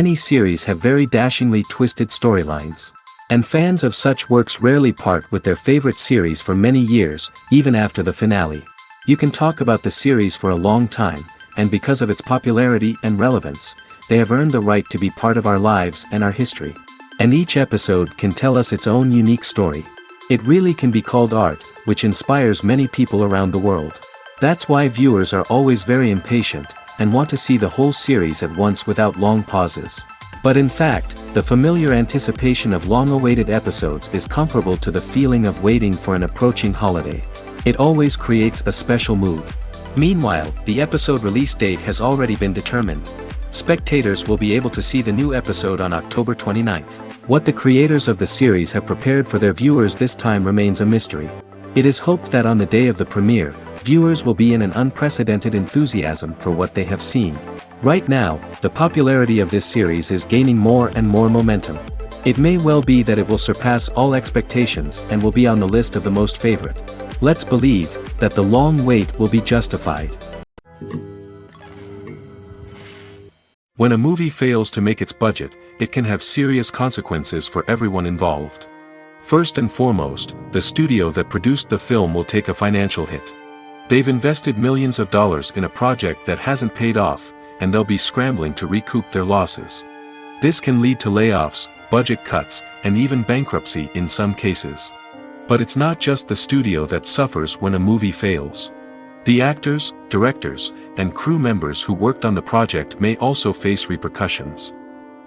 Many series have very dashingly twisted storylines. And fans of such works rarely part with their favorite series for many years, even after the finale. You can talk about the series for a long time, and because of its popularity and relevance, they have earned the right to be part of our lives and our history. And each episode can tell us its own unique story. It really can be called art, which inspires many people around the world. That's why viewers are always very impatient, and want to see the whole series at once without long pauses. But in fact, the familiar anticipation of long-awaited episodes is comparable to the feeling of waiting for an approaching holiday. It always creates a special mood. Meanwhile, the episode release date has already been determined. Spectators will be able to see the new episode on October 29th. What the creators of the series have prepared for their viewers this time remains a mystery. It is hoped that on the day of the premiere, viewers will be in an unprecedented enthusiasm for what they have seen. Right now, the popularity of this series is gaining more and more momentum. It may well be that it will surpass all expectations and will be on the list of the most favorite. Let's believe that the long wait will be justified. When a movie fails to make its budget, it can have serious consequences for everyone involved. First and foremost, the studio that produced the film will take a financial hit. They've invested millions of dollars in a project that hasn't paid off, and they'll be scrambling to recoup their losses. This can lead to layoffs, budget cuts, and even bankruptcy in some cases. But it's not just the studio that suffers when a movie fails. The actors, directors, and crew members who worked on the project may also face repercussions.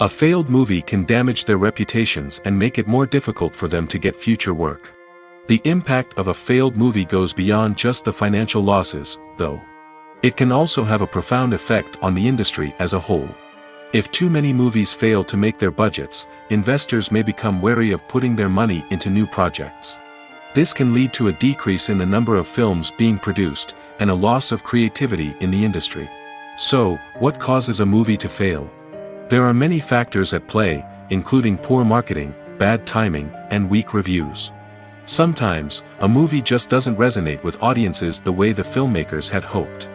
A failed movie can damage their reputations and make it more difficult for them to get future work. The impact of a failed movie goes beyond just the financial losses, though. It can also have a profound effect on the industry as a whole. If too many movies fail to make their budgets, investors may become wary of putting their money into new projects. This can lead to a decrease in the number of films being produced, and a loss of creativity in the industry. So, what causes a movie to fail? There are many factors at play, including poor marketing, bad timing, and weak reviews. Sometimes, a movie just doesn't resonate with audiences the way the filmmakers had hoped.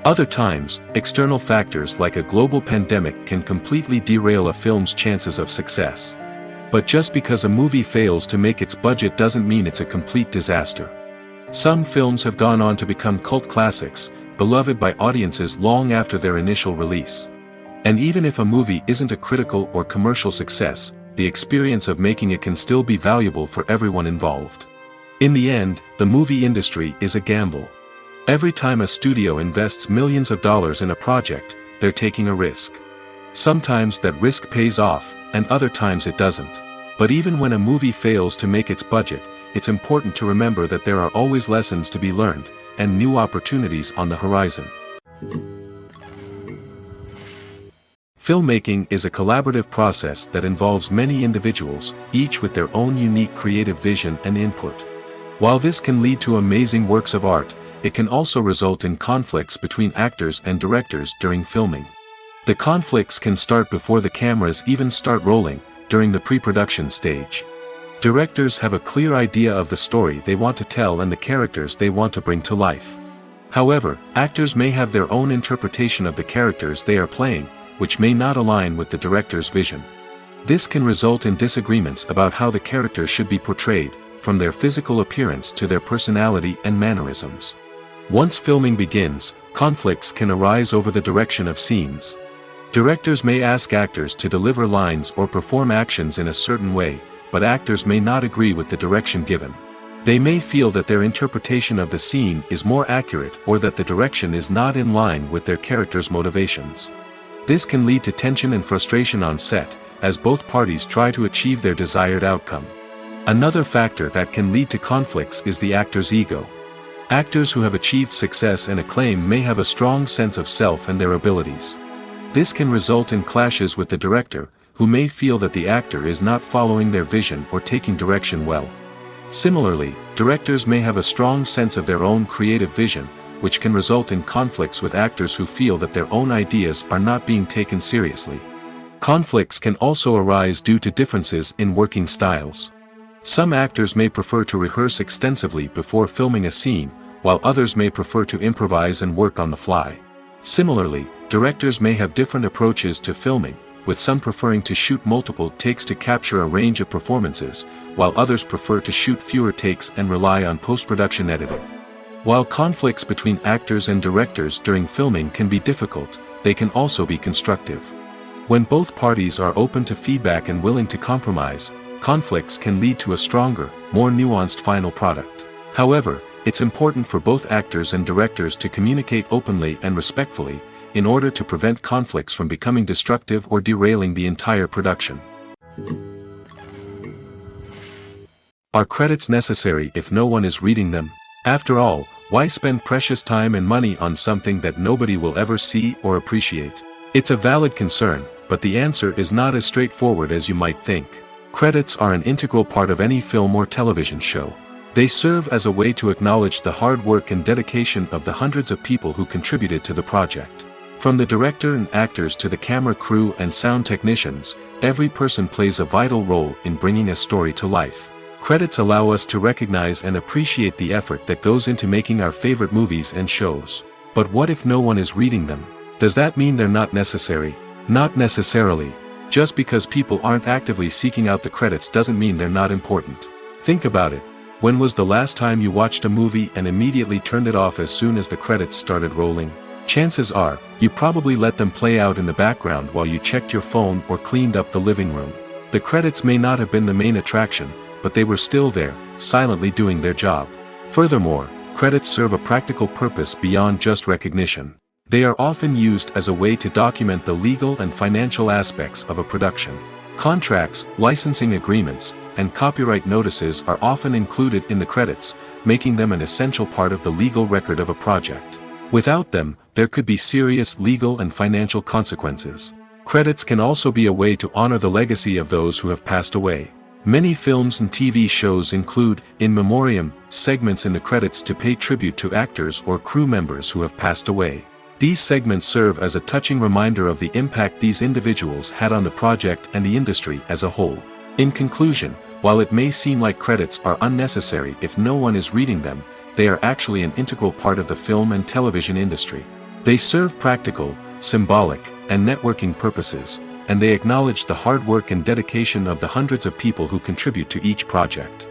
Other times, external factors like a global pandemic can completely derail a film's chances of success. But just because a movie fails to make its budget doesn't mean it's a complete disaster. Some films have gone on to become cult classics, beloved by audiences long after their initial release. And even if a movie isn't a critical or commercial success, the experience of making it can still be valuable for everyone involved. In the end, the movie industry is a gamble. Every time a studio invests millions of dollars in a project, they're taking a risk. Sometimes that risk pays off, and other times it doesn't. But even when a movie fails to make its budget, it's important to remember that there are always lessons to be learned, and new opportunities on the horizon. Filmmaking is a collaborative process that involves many individuals, each with their own unique creative vision and input. While this can lead to amazing works of art, it can also result in conflicts between actors and directors during filming. The conflicts can start before the cameras even start rolling, during the pre-production stage. Directors have a clear idea of the story they want to tell and the characters they want to bring to life. However, actors may have their own interpretation of the characters they are playing, which may not align with the director's vision. This can result in disagreements about how the characters should be portrayed, from their physical appearance to their personality and mannerisms. Once filming begins, conflicts can arise over the direction of scenes. Directors may ask actors to deliver lines or perform actions in a certain way, but actors may not agree with the direction given. They may feel that their interpretation of the scene is more accurate or that the direction is not in line with their character's motivations. This can lead to tension and frustration on set, as both parties try to achieve their desired outcome. Another factor that can lead to conflicts is the actor's ego. Actors who have achieved success and acclaim may have a strong sense of self and their abilities. This can result in clashes with the director, who may feel that the actor is not following their vision or taking direction well. Similarly, directors may have a strong sense of their own creative vision, which can result in conflicts with actors who feel that their own ideas are not being taken seriously. Conflicts can also arise due to differences in working styles. Some actors may prefer to rehearse extensively before filming a scene, while others may prefer to improvise and work on the fly. Similarly, directors may have different approaches to filming, with some preferring to shoot multiple takes to capture a range of performances, while others prefer to shoot fewer takes and rely on post-production editing. While conflicts between actors and directors during filming can be difficult, they can also be constructive. When both parties are open to feedback and willing to compromise, conflicts can lead to a stronger, more nuanced final product. However, it's important for both actors and directors to communicate openly and respectfully, in order to prevent conflicts from becoming destructive or derailing the entire production. Are credits necessary if no one is reading them? After all, why spend precious time and money on something that nobody will ever see or appreciate? It's a valid concern, but the answer is not as straightforward as you might think. Credits are an integral part of any film or television show. They serve as a way to acknowledge the hard work and dedication of the hundreds of people who contributed to the project. From the director and actors to the camera crew and sound technicians, every person plays a vital role in bringing a story to life. Credits allow us to recognize and appreciate the effort that goes into making our favorite movies and shows. But what if no one is reading them? Does that mean they're not necessary? Not necessarily. Just because people aren't actively seeking out the credits doesn't mean they're not important. Think about it. When was the last time you watched a movie and immediately turned it off as soon as the credits started rolling? Chances are, you probably let them play out in the background while you checked your phone or cleaned up the living room. The credits may not have been the main attraction, but they were still there, silently doing their job. Furthermore, credits serve a practical purpose beyond just recognition. They are often used as a way to document the legal and financial aspects of a production. Contracts, licensing agreements, and copyright notices are often included in the credits, making them an essential part of the legal record of a project. Without them, there could be serious legal and financial consequences. Credits can also be a way to honor the legacy of those who have passed away. Many films and TV shows include, in memoriam, segments in the credits to pay tribute to actors or crew members who have passed away. These segments serve as a touching reminder of the impact these individuals had on the project and the industry as a whole. In conclusion, while it may seem like credits are unnecessary if no one is reading them, they are actually an integral part of the film and television industry. They serve practical, symbolic, and networking purposes, and they acknowledge the hard work and dedication of the hundreds of people who contribute to each project.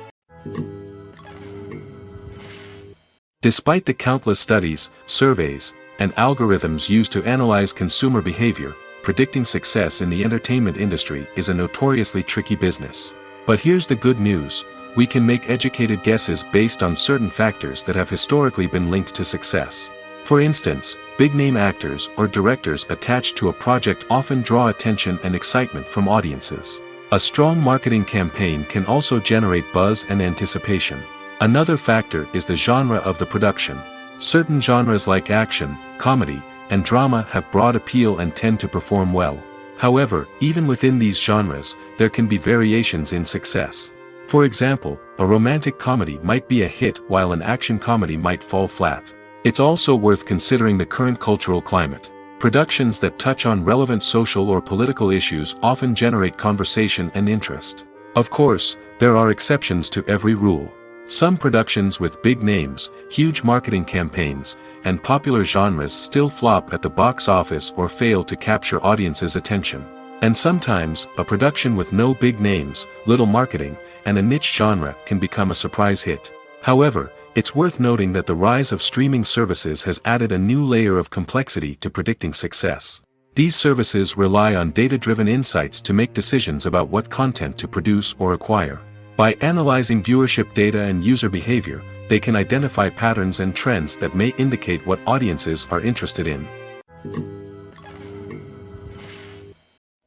Despite the countless studies, surveys, and algorithms used to analyze consumer behavior, predicting success in the entertainment industry is a notoriously tricky business. But here's the good news: we can make educated guesses based on certain factors that have historically been linked to success. For instance, big-name actors or directors attached to a project often draw attention and excitement from audiences. A strong marketing campaign can also generate buzz and anticipation. Another factor is the genre of the production. Certain genres like action, comedy, and drama have broad appeal and tend to perform well. However, even within these genres, there can be variations in success. For example, a romantic comedy might be a hit while an action comedy might fall flat. It's also worth considering the current cultural climate. Productions that touch on relevant social or political issues often generate conversation and interest. Of course, there are exceptions to every rule. Some productions with big names, huge marketing campaigns, and popular genres still flop at the box office or fail to capture audiences' attention. And sometimes, a production with no big names, little marketing, and a niche genre can become a surprise hit. However, it's worth noting that the rise of streaming services has added a new layer of complexity to predicting success. These services rely on data-driven insights to make decisions about what content to produce or acquire. By analyzing viewership data and user behavior, they can identify patterns and trends that may indicate what audiences are interested in.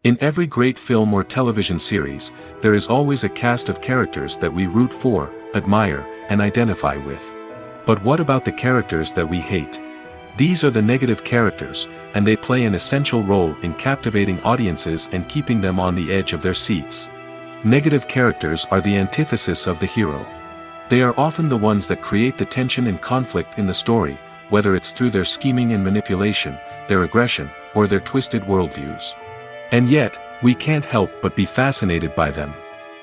In every great film or television series, there is always a cast of characters that we root for, admire, and identify with. But what about the characters that we hate? These are the negative characters, and they play an essential role in captivating audiences and keeping them on the edge of their seats. Negative characters are the antithesis of the hero. They are often the ones that create the tension and conflict in the story, whether it's through their scheming and manipulation, their aggression, or their twisted worldviews. And yet, we can't help but be fascinated by them.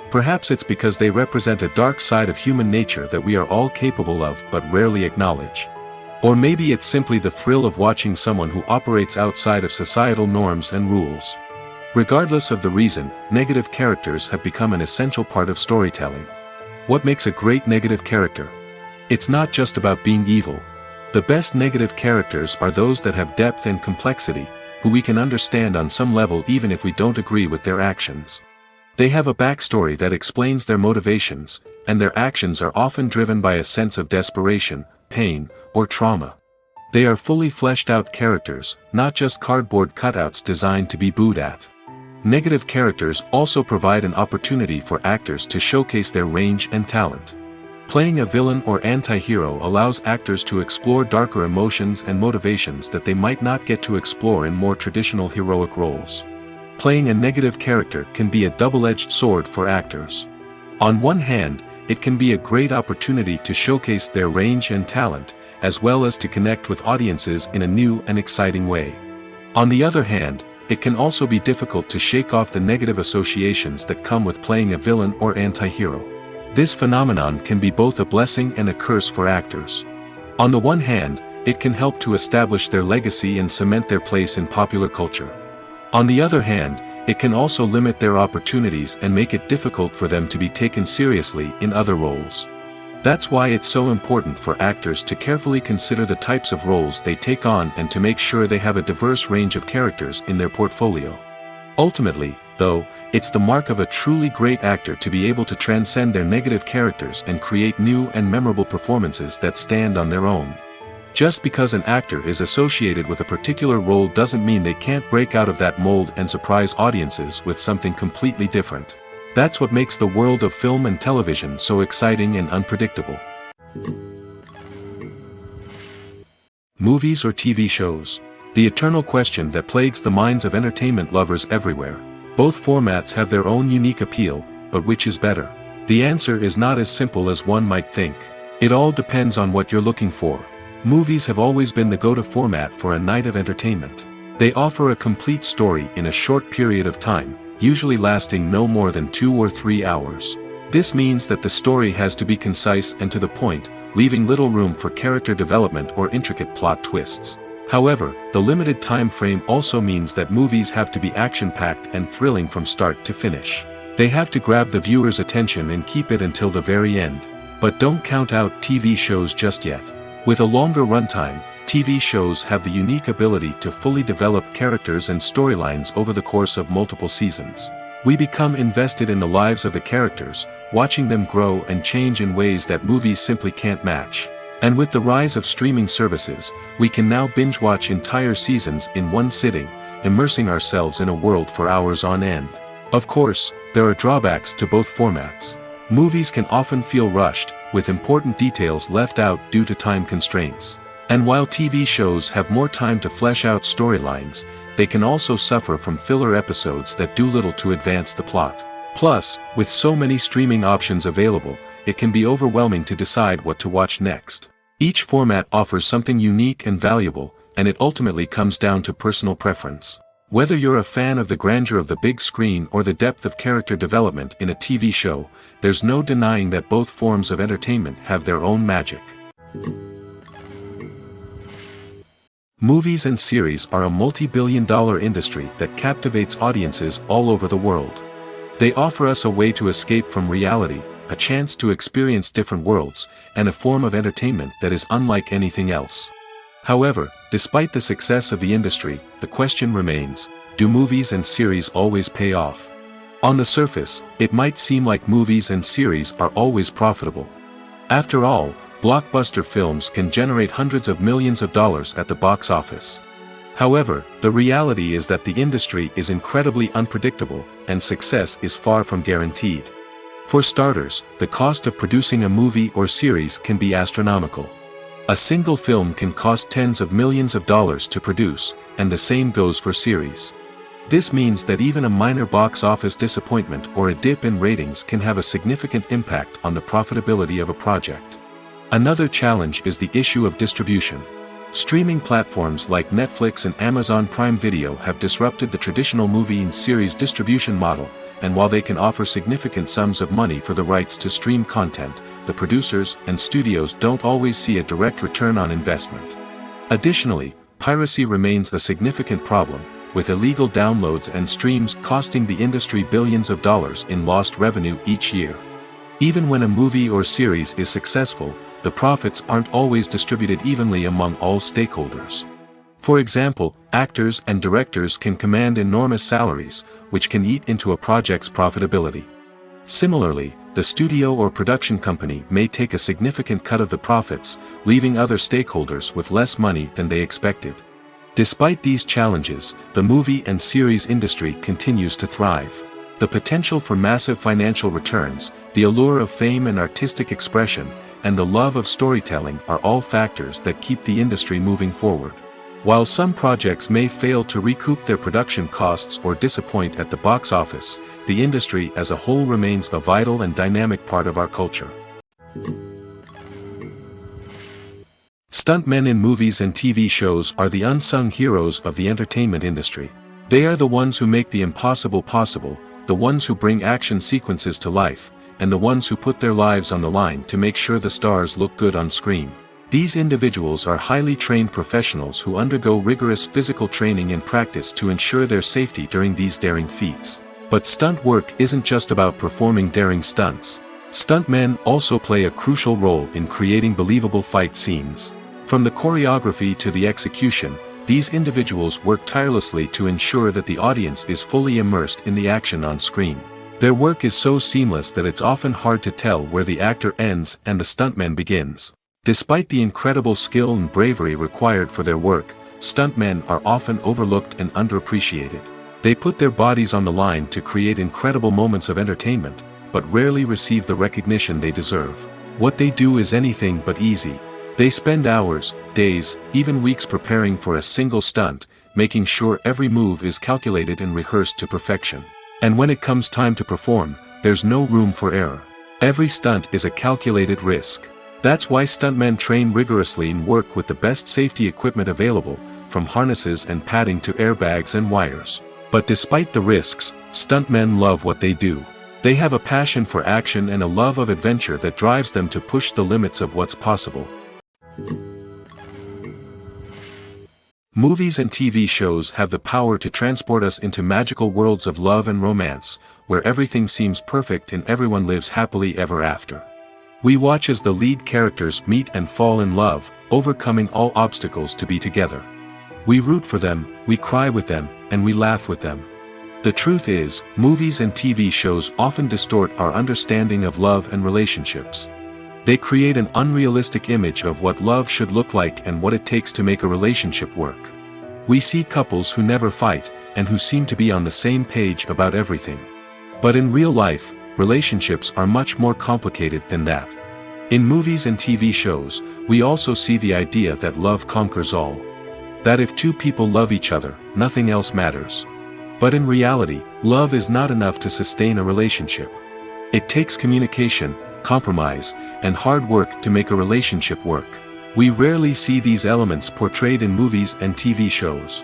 Perhaps it's because they represent a dark side of human nature that we are all capable of but rarely acknowledge. Or maybe it's simply the thrill of watching someone who operates outside of societal norms and rules. Regardless of the reason, negative characters have become an essential part of storytelling. What makes a great negative character? It's not just about being evil. The best negative characters are those that have depth and complexity, who we can understand on some level even if we don't agree with their actions. They have a backstory that explains their motivations, and their actions are often driven by a sense of desperation, pain, or trauma. They are fully fleshed out characters, not just cardboard cutouts designed to be booed at. Negative characters also provide an opportunity for actors to showcase their range and talent. Playing a villain or anti-hero allows actors to explore darker emotions and motivations that they might not get to explore in more traditional heroic roles. Playing a negative character can be a double-edged sword for actors. On one hand, it can be a great opportunity to showcase their range and talent, as well as to connect with audiences in a new and exciting way. On the other hand, it can also be difficult to shake off the negative associations that come with playing a villain or anti-hero. This phenomenon can be both a blessing and a curse for actors. On the one hand, it can help to establish their legacy and cement their place in popular culture. On the other hand, it can also limit their opportunities and make it difficult for them to be taken seriously in other roles. That's why it's so important for actors to carefully consider the types of roles they take on and to make sure they have a diverse range of characters in their portfolio. Ultimately, though, it's the mark of a truly great actor to be able to transcend their negative characters and create new and memorable performances that stand on their own. Just because an actor is associated with a particular role doesn't mean they can't break out of that mold and surprise audiences with something completely different. That's what makes the world of film and television so exciting and unpredictable. Movies or TV shows? The eternal question that plagues the minds of entertainment lovers everywhere. Both formats have their own unique appeal, but which is better? The answer is not as simple as one might think. It all depends on what you're looking for. Movies have always been the go-to format for a night of entertainment. They offer a complete story in a short period of time, usually lasting no more than 2 or 3 hours. This means that the story has to be concise and to the point, leaving little room for character development or intricate plot twists. However, the limited time frame also means that movies have to be action-packed and thrilling from start to finish. They have to grab the viewer's attention and keep it until the very end. But don't count out TV shows just yet. With a longer runtime, TV shows have the unique ability to fully develop characters and storylines over the course of multiple seasons. We become invested in the lives of the characters, watching them grow and change in ways that movies simply can't match. And with the rise of streaming services, we can now binge-watch entire seasons in one sitting, immersing ourselves in a world for hours on end. Of course, there are drawbacks to both formats. Movies can often feel rushed, with important details left out due to time constraints. And while TV shows have more time to flesh out storylines, they can also suffer from filler episodes that do little to advance the plot. Plus, with so many streaming options available, it can be overwhelming to decide what to watch next. Each format offers something unique and valuable, and it ultimately comes down to personal preference. Whether you're a fan of the grandeur of the big screen or the depth of character development in a TV show, there's no denying that both forms of entertainment have their own magic. Movies and series are a multi-billion-dollar industry that captivates audiences all over the world. They offer us a way to escape from reality, a chance to experience different worlds, and a form of entertainment that is unlike anything else. However, Despite the success of the industry, the question remains, do movies and series always pay off? On the surface, it might seem like movies and series are always profitable. After all, blockbuster films can generate hundreds of millions of dollars at the box office. However, the reality is that the industry is incredibly unpredictable, and success is far from guaranteed. For starters, the cost of producing a movie or series can be astronomical. A single film can cost tens of millions of dollars to produce, and the same goes for series. This means that even a minor box office disappointment or a dip in ratings can have a significant impact on the profitability of a project. Another challenge is the issue of distribution. Streaming platforms like Netflix and Amazon Prime Video have disrupted the traditional movie and series distribution model, and while they can offer significant sums of money for the rights to stream content, the producers and studios don't always see a direct return on investment. Additionally, piracy remains a significant problem, with illegal downloads and streams costing the industry billions of dollars in lost revenue each year. Even when a movie or series is successful, the profits aren't always distributed evenly among all stakeholders. For example, actors and directors can command enormous salaries, which can eat into a project's profitability. Similarly, the studio or production company may take a significant cut of the profits, leaving other stakeholders with less money than they expected. Despite these challenges, the movie and series industry continues to thrive. The potential for massive financial returns, the allure of fame and artistic expression, and the love of storytelling are all factors that keep the industry moving forward. While some projects may fail to recoup their production costs or disappoint at the box office, the industry as a whole remains a vital and dynamic part of our culture. Stuntmen in movies and TV shows are the unsung heroes of the entertainment industry. They are the ones who make the impossible possible, the ones who bring action sequences to life, and the ones who put their lives on the line to make sure the stars look good on screen. These individuals are highly trained professionals who undergo rigorous physical training and practice to ensure their safety during these daring feats. But stunt work isn't just about performing daring stunts. Stuntmen also play a crucial role in creating believable fight scenes. From the choreography to the execution, these individuals work tirelessly to ensure that the audience is fully immersed in the action on screen. Their work is so seamless that it's often hard to tell where the actor ends and the stuntman begins. Despite the incredible skill and bravery required for their work, stuntmen are often overlooked and underappreciated. They put their bodies on the line to create incredible moments of entertainment, but rarely receive the recognition they deserve. What they do is anything but easy. They spend hours, days, even weeks preparing for a single stunt, making sure every move is calculated and rehearsed to perfection. And when it comes time to perform, there's no room for error. Every stunt is a calculated risk. That's why stuntmen train rigorously and work with the best safety equipment available, from harnesses and padding to airbags and wires. But despite the risks, stuntmen love what they do. They have a passion for action and a love of adventure that drives them to push the limits of what's possible. Movies and TV shows have the power to transport us into magical worlds of love and romance, where everything seems perfect and everyone lives happily ever after. We watch as the lead characters meet and fall in love, overcoming all obstacles to be together. We root for them, we cry with them, and we laugh with them. The truth is, movies and TV shows often distort our understanding of love and relationships. They create an unrealistic image of what love should look like and what it takes to make a relationship work. We see couples who never fight, and who seem to be on the same page about everything. But in real life, relationships are much more complicated than that. In movies and TV shows, we also see the idea that love conquers all. That if two people love each other, nothing else matters. But in reality, love is not enough to sustain a relationship. It takes communication, compromise, and hard work to make a relationship work. We rarely see these elements portrayed in movies and TV shows.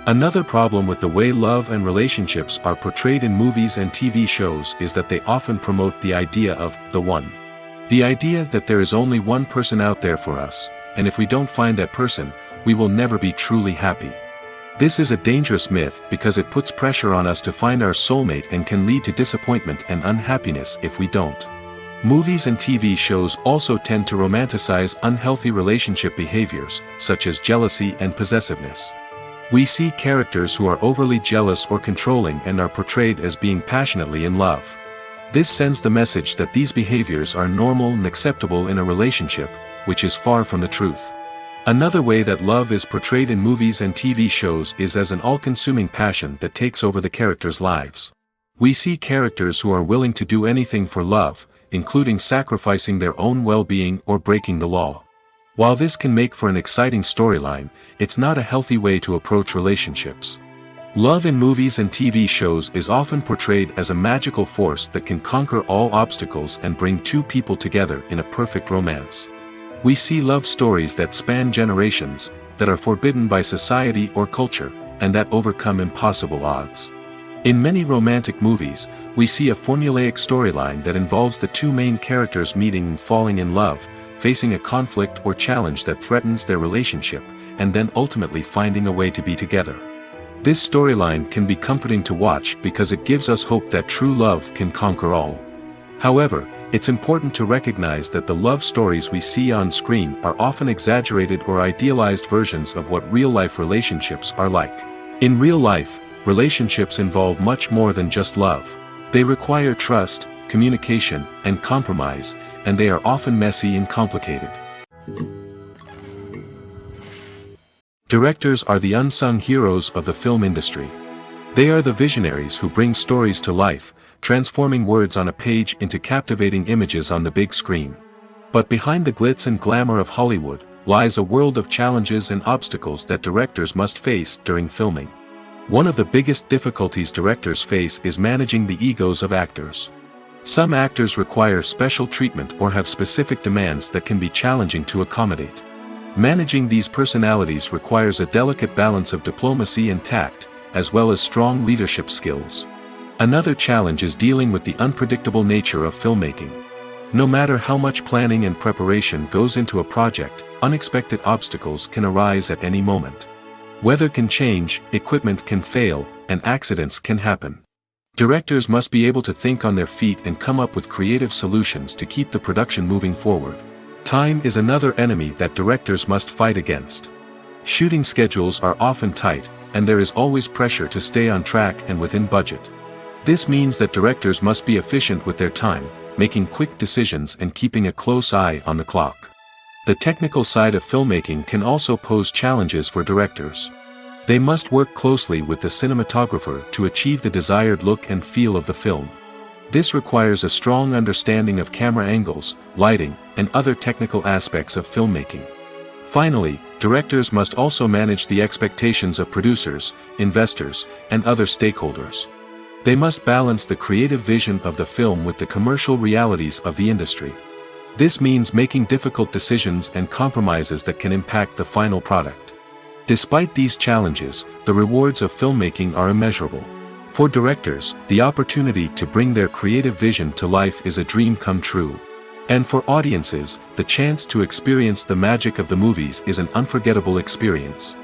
Another problem with the way love and relationships are portrayed in movies and TV shows is that they often promote the idea of the one. The idea that there is only one person out there for us, and if we don't find that person, we will never be truly happy. This is a dangerous myth because it puts pressure on us to find our soulmate and can lead to disappointment and unhappiness if we don't. Movies and TV shows also tend to romanticize unhealthy relationship behaviors, such as jealousy and possessiveness. We see characters who are overly jealous or controlling and are portrayed as being passionately in love. This sends the message that these behaviors are normal and acceptable in a relationship, which is far from the truth. Another way that love is portrayed in movies and TV shows is as an all-consuming passion that takes over the characters' lives. We see characters who are willing to do anything for love, including sacrificing their own well-being or breaking the law. While this can make for an exciting storyline, it's not a healthy way to approach relationships. Love in movies and TV shows is often portrayed as a magical force that can conquer all obstacles and bring two people together in a perfect romance. We see love stories that span generations, that are forbidden by society or culture, and that overcome impossible odds. In many romantic movies, we see a formulaic storyline that involves the two main characters meeting and falling in love, facing a conflict or challenge that threatens their relationship, and then ultimately finding a way to be together. This storyline can be comforting to watch because it gives us hope that true love can conquer all. However, it's important to recognize that the love stories we see on screen are often exaggerated or idealized versions of what real-life relationships are like. In real life, relationships involve much more than just love. They require trust, communication, and compromise, and they are often messy and complicated. Directors are the unsung heroes of the film industry. They are the visionaries who bring stories to life, transforming words on a page into captivating images on the big screen. But behind the glitz and glamour of Hollywood, lies a world of challenges and obstacles that directors must face during filming. One of the biggest difficulties directors face is managing the egos of actors. Some actors require special treatment or have specific demands that can be challenging to accommodate. Managing these personalities requires a delicate balance of diplomacy and tact, as well as strong leadership skills. Another challenge is dealing with the unpredictable nature of filmmaking. No matter how much planning and preparation goes into a project, unexpected obstacles can arise at any moment. Weather can change, equipment can fail, and accidents can happen. Directors must be able to think on their feet and come up with creative solutions to keep the production moving forward. Time is another enemy that directors must fight against. Shooting schedules are often tight, and there is always pressure to stay on track and within budget. This means that directors must be efficient with their time, making quick decisions and keeping a close eye on the clock. The technical side of filmmaking can also pose challenges for directors. They must work closely with the cinematographer to achieve the desired look and feel of the film. This requires a strong understanding of camera angles, lighting, and other technical aspects of filmmaking. Finally, directors must also manage the expectations of producers, investors, and other stakeholders. They must balance the creative vision of the film with the commercial realities of the industry. This means making difficult decisions and compromises that can impact the final product. Despite these challenges, the rewards of filmmaking are immeasurable. For directors, the opportunity to bring their creative vision to life is a dream come true. And for audiences, the chance to experience the magic of the movies is an unforgettable experience.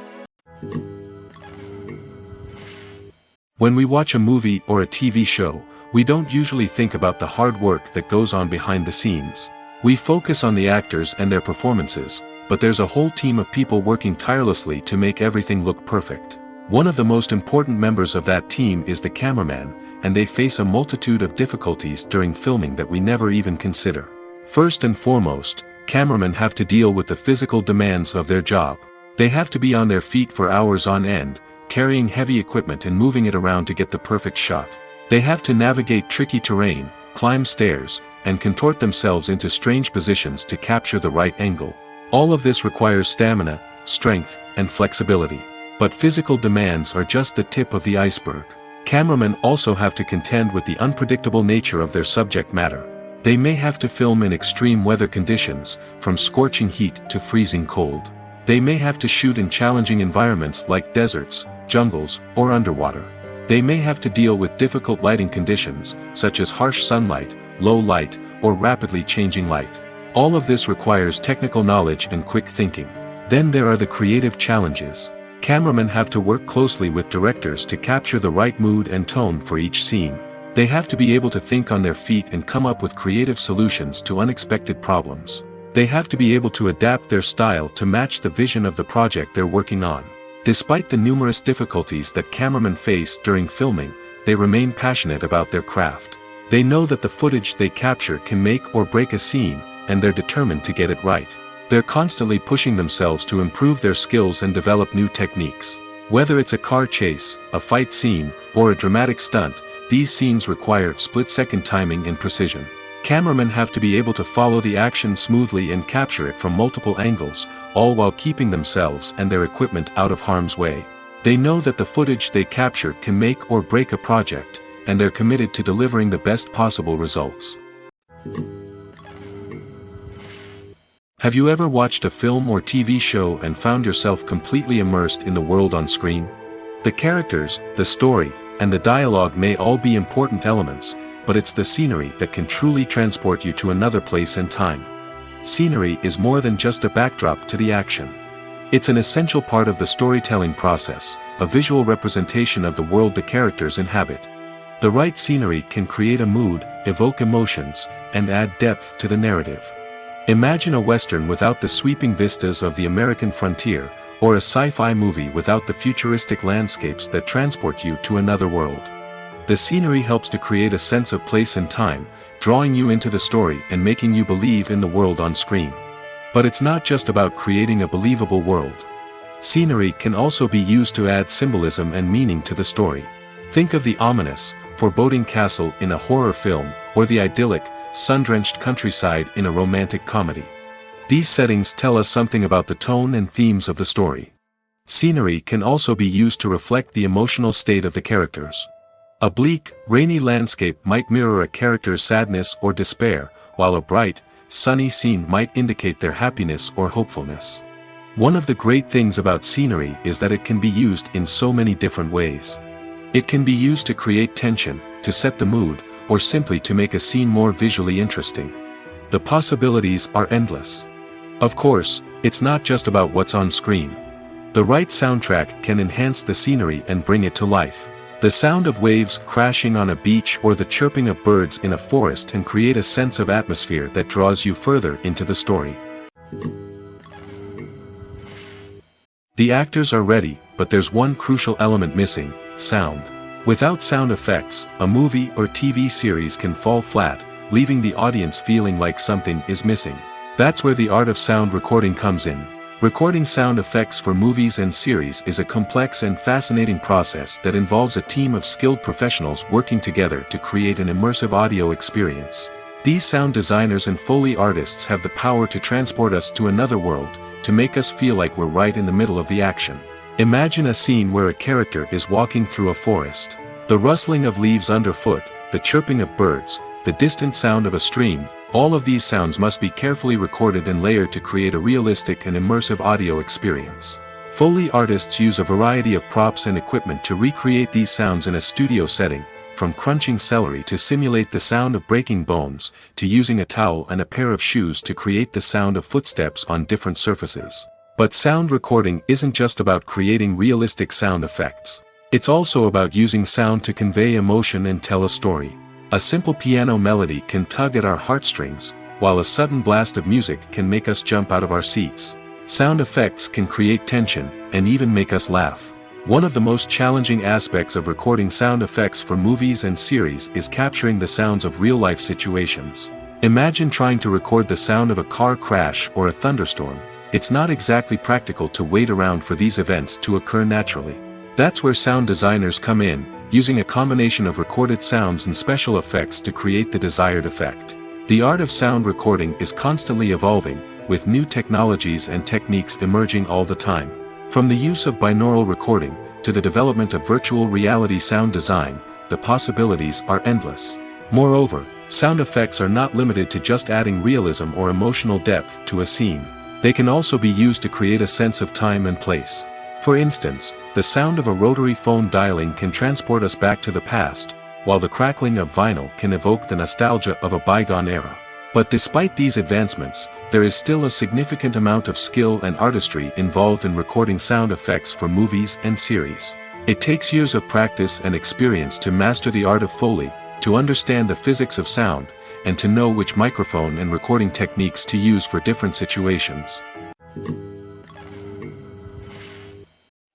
When we watch a movie or a TV show, we don't usually think about the hard work that goes on behind the scenes. We focus on the actors and their performances, but there's a whole team of people working tirelessly to make everything look perfect. One of the most important members of that team is the cameraman, and they face a multitude of difficulties during filming that we never even consider. First and foremost, cameramen have to deal with the physical demands of their job. They have to be on their feet for hours on end, carrying heavy equipment and moving it around to get the perfect shot. They have to navigate tricky terrain, climb stairs, and contort themselves into strange positions to capture the right angle. All of this requires stamina, strength, and flexibility. But physical demands are just the tip of the iceberg. Cameramen also have to contend with the unpredictable nature of their subject matter. They may have to film in extreme weather conditions, from scorching heat to freezing cold. They may have to shoot in challenging environments like deserts, jungles, or underwater. They may have to deal with difficult lighting conditions, such as harsh sunlight, low light, or rapidly changing light. All of this requires technical knowledge and quick thinking. Then there are the creative challenges. Cameramen have to work closely with directors to capture the right mood and tone for each scene. They have to be able to think on their feet and come up with creative solutions to unexpected problems. They have to be able to adapt their style to match the vision of the project they're working on. Despite the numerous difficulties that cameramen face during filming, they remain passionate about their craft. They know that the footage they capture can make or break a scene, and they're determined to get it right. They're constantly pushing themselves to improve their skills and develop new techniques. Whether it's a car chase, a fight scene, or a dramatic stunt, these scenes require split-second timing and precision. Cameramen have to be able to follow the action smoothly and capture it from multiple angles, all while keeping themselves and their equipment out of harm's way. They know that the footage they capture can make or break a project, and they're committed to delivering the best possible results. Have you ever watched a film or TV show and found yourself completely immersed in the world on screen? The characters, the story, and the dialogue may all be important elements, but it's the scenery that can truly transport you to another place and time. Scenery is more than just a backdrop to the action. It's an essential part of the storytelling process, a visual representation of the world the characters inhabit. The right scenery can create a mood, evoke emotions, and add depth to the narrative. Imagine a Western without the sweeping vistas of the American frontier, or a sci-fi movie without the futuristic landscapes that transport you to another world. The scenery helps to create a sense of place and time, drawing you into the story and making you believe in the world on screen. But it's not just about creating a believable world. Scenery can also be used to add symbolism and meaning to the story. Think of the ominous, foreboding castle in a horror film, or the idyllic, sun-drenched countryside in a romantic comedy. These settings tell us something about the tone and themes of the story. Scenery can also be used to reflect the emotional state of the characters. A bleak, rainy landscape might mirror a character's sadness or despair, while a bright, sunny scene might indicate their happiness or hopefulness. One of the great things about scenery is that it can be used in so many different ways. It can be used to create tension, to set the mood, or simply to make a scene more visually interesting. The possibilities are endless. Of course, it's not just about what's on screen. The right soundtrack can enhance the scenery and bring it to life. The sound of waves crashing on a beach or the chirping of birds in a forest can create a sense of atmosphere that draws you further into the story. The actors are ready, but there's one crucial element missing: sound. Without sound effects, a movie or TV series can fall flat, leaving the audience feeling like something is missing. That's where the art of sound recording comes in. Recording sound effects for movies and series is a complex and fascinating process that involves a team of skilled professionals working together to create an immersive audio experience. These sound designers and Foley artists have the power to transport us to another world, to make us feel like we're right in the middle of the action. Imagine a scene where a character is walking through a forest. The rustling of leaves underfoot, the chirping of birds, the distant sound of a stream, all of these sounds must be carefully recorded and layered to create a realistic and immersive audio experience. Foley artists use a variety of props and equipment to recreate these sounds in a studio setting, from crunching celery to simulate the sound of breaking bones, to using a towel and a pair of shoes to create the sound of footsteps on different surfaces. But sound recording isn't just about creating realistic sound effects. It's also about using sound to convey emotion and tell a story. A simple piano melody can tug at our heartstrings, while a sudden blast of music can make us jump out of our seats. Sound effects can create tension, and even make us laugh. One of the most challenging aspects of recording sound effects for movies and series is capturing the sounds of real-life situations. Imagine trying to record the sound of a car crash or a thunderstorm. It's not exactly practical to wait around for these events to occur naturally. That's where sound designers come in, using a combination of recorded sounds and special effects to create the desired effect. The art of sound recording is constantly evolving, with new technologies and techniques emerging all the time. From the use of binaural recording, to the development of virtual reality sound design, the possibilities are endless. Moreover, sound effects are not limited to just adding realism or emotional depth to a scene. They can also be used to create a sense of time and place. For instance, the sound of a rotary phone dialing can transport us back to the past, while the crackling of vinyl can evoke the nostalgia of a bygone era. But despite these advancements, there is still a significant amount of skill and artistry involved in recording sound effects for movies and series. It takes years of practice and experience to master the art of Foley, to understand the physics of sound, and to know which microphone and recording techniques to use for different situations.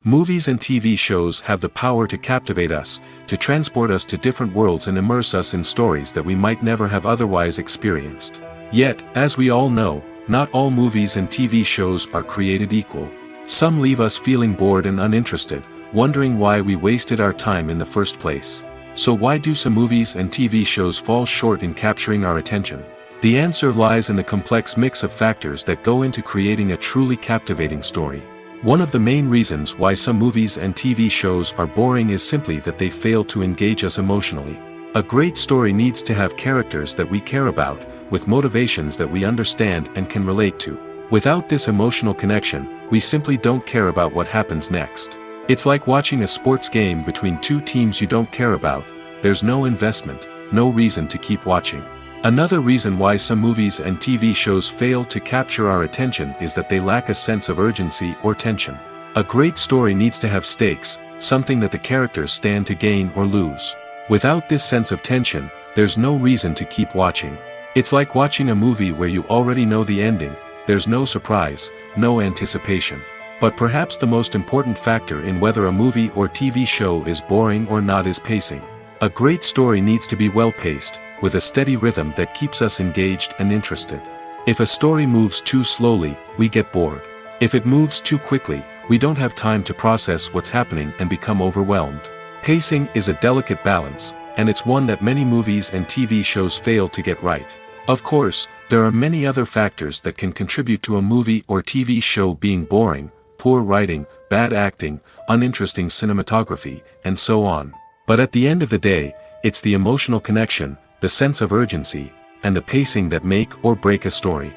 Movies and TV shows have the power to captivate us, to transport us to different worlds and immerse us in stories that we might never have otherwise experienced. Yet, as we all know, not all movies and TV shows are created equal. Some leave us feeling bored and uninterested, wondering why we wasted our time in the first place. So why do some movies and TV shows fall short in capturing our attention? The answer lies in the complex mix of factors that go into creating a truly captivating story. One of the main reasons why some movies and TV shows are boring is simply that they fail to engage us emotionally. A great story needs to have characters that we care about, with motivations that we understand and can relate to. Without this emotional connection, we simply don't care about what happens next. It's like watching a sports game between two teams you don't care about. There's no investment, no reason to keep watching. Another reason why some movies and TV shows fail to capture our attention is that they lack a sense of urgency or tension. A great story needs to have stakes, something that the characters stand to gain or lose. Without this sense of tension, there's no reason to keep watching. It's like watching a movie where you already know the ending. There's no surprise, no anticipation. But perhaps the most important factor in whether a movie or TV show is boring or not is pacing. A great story needs to be well-paced, with a steady rhythm that keeps us engaged and interested. If a story moves too slowly, we get bored. If it moves too quickly, we don't have time to process what's happening and become overwhelmed. Pacing is a delicate balance, and it's one that many movies and TV shows fail to get right. Of course, there are many other factors that can contribute to a movie or TV show being boring: poor writing, bad acting, uninteresting cinematography, and so on. But at the end of the day, it's the emotional connection, the sense of urgency, and the pacing that make or break a story.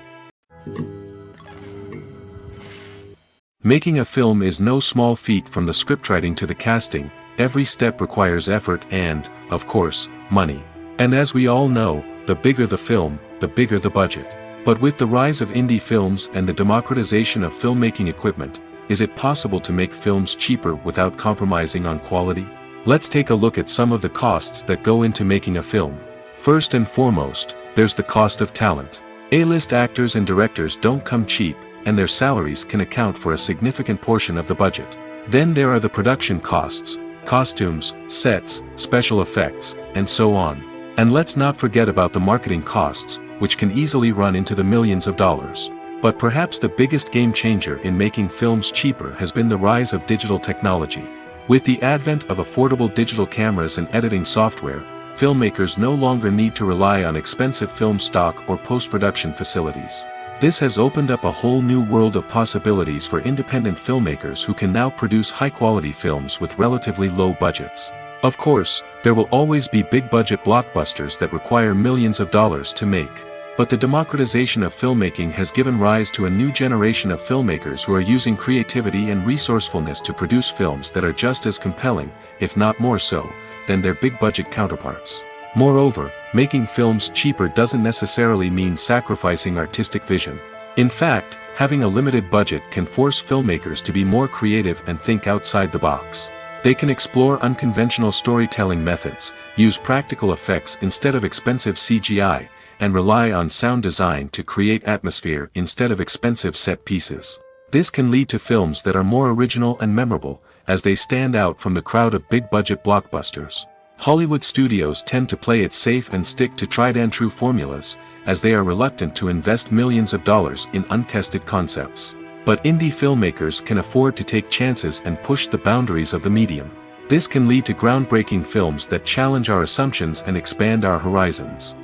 Making a film is no small feat. From the scriptwriting to the casting, every step requires effort and, of course, money. And as we all know, the bigger the film, the bigger the budget. But with the rise of indie films and the democratization of filmmaking equipment, is it possible to make films cheaper without compromising on quality? Let's take a look at some of the costs that go into making a film. First and foremost, there's the cost of talent. A-list actors and directors don't come cheap, and their salaries can account for a significant portion of the budget. Then there are the production costs, costumes, sets, special effects, and so on. And let's not forget about the marketing costs, which can easily run into the millions of dollars. But perhaps the biggest game changer in making films cheaper has been the rise of digital technology. With the advent of affordable digital cameras and editing software, filmmakers no longer need to rely on expensive film stock or post-production facilities. This has opened up a whole new world of possibilities for independent filmmakers who can now produce high-quality films with relatively low budgets. Of course, there will always be big-budget blockbusters that require millions of dollars to make. But the democratization of filmmaking has given rise to a new generation of filmmakers who are using creativity and resourcefulness to produce films that are just as compelling, if not more so, than their big-budget counterparts. Moreover, making films cheaper doesn't necessarily mean sacrificing artistic vision. In fact, having a limited budget can force filmmakers to be more creative and think outside the box. They can explore unconventional storytelling methods, use practical effects instead of expensive CGI, and rely on sound design to create atmosphere instead of expensive set pieces. This can lead to films that are more original and memorable, as they stand out from the crowd of big-budget blockbusters. Hollywood studios tend to play it safe and stick to tried-and-true formulas, as they are reluctant to invest millions of dollars in untested concepts. But indie filmmakers can afford to take chances and push the boundaries of the medium. This can lead to groundbreaking films that challenge our assumptions and expand our horizons.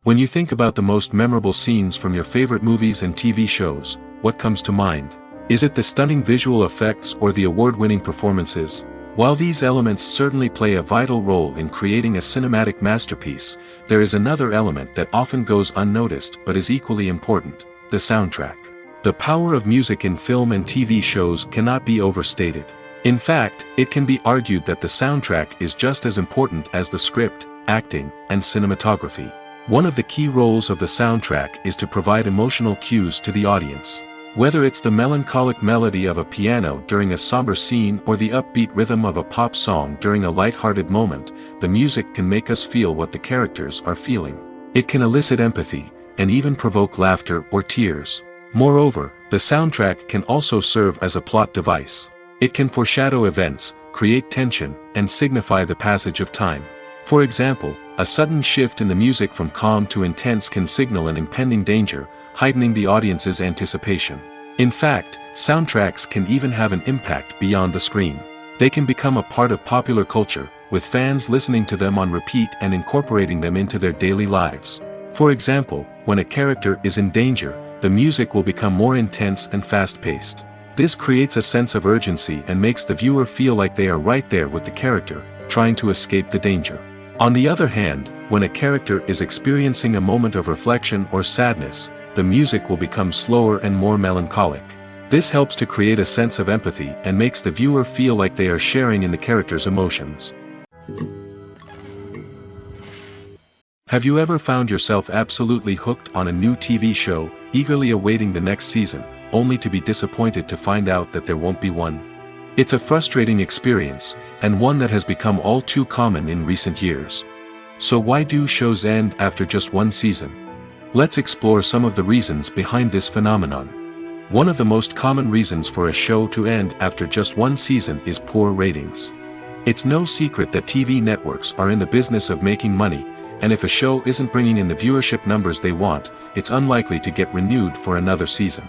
When you think about the most memorable scenes from your favorite movies and TV shows, what comes to mind? Is it the stunning visual effects or the award-winning performances? While these elements certainly play a vital role in creating a cinematic masterpiece, there is another element that often goes unnoticed but is equally important: the soundtrack. The power of music in film and TV shows cannot be overstated. In fact, it can be argued that the soundtrack is just as important as the script, acting, and cinematography. One of the key roles of the soundtrack is to provide emotional cues to the audience. Whether it's the melancholic melody of a piano during a somber scene or the upbeat rhythm of a pop song during a light-hearted moment, the music can make us feel what the characters are feeling. It can elicit empathy, and even provoke laughter or tears. Moreover, the soundtrack can also serve as a plot device. It can foreshadow events, create tension, and signify the passage of time. For example, a sudden shift in the music from calm to intense can signal an impending danger, heightening the audience's anticipation. In fact, soundtracks can even have an impact beyond the screen. They can become a part of popular culture, with fans listening to them on repeat and incorporating them into their daily lives. For example, when a character is in danger, the music will become more intense and fast-paced. This creates a sense of urgency and makes the viewer feel like they are right there with the character, trying to escape the danger. On the other hand, when a character is experiencing a moment of reflection or sadness, the music will become slower and more melancholic. This helps to create a sense of empathy and makes the viewer feel like they are sharing in the character's emotions. Have you ever found yourself absolutely hooked on a new TV show, eagerly awaiting the next season, only to be disappointed to find out that there won't be one? It's a frustrating experience, and one that has become all too common in recent years. So why do shows end after just one season? Let's explore some of the reasons behind this phenomenon. One of the most common reasons for a show to end after just one season is poor ratings. It's no secret that TV networks are in the business of making money, and if a show isn't bringing in the viewership numbers they want, it's unlikely to get renewed for another season.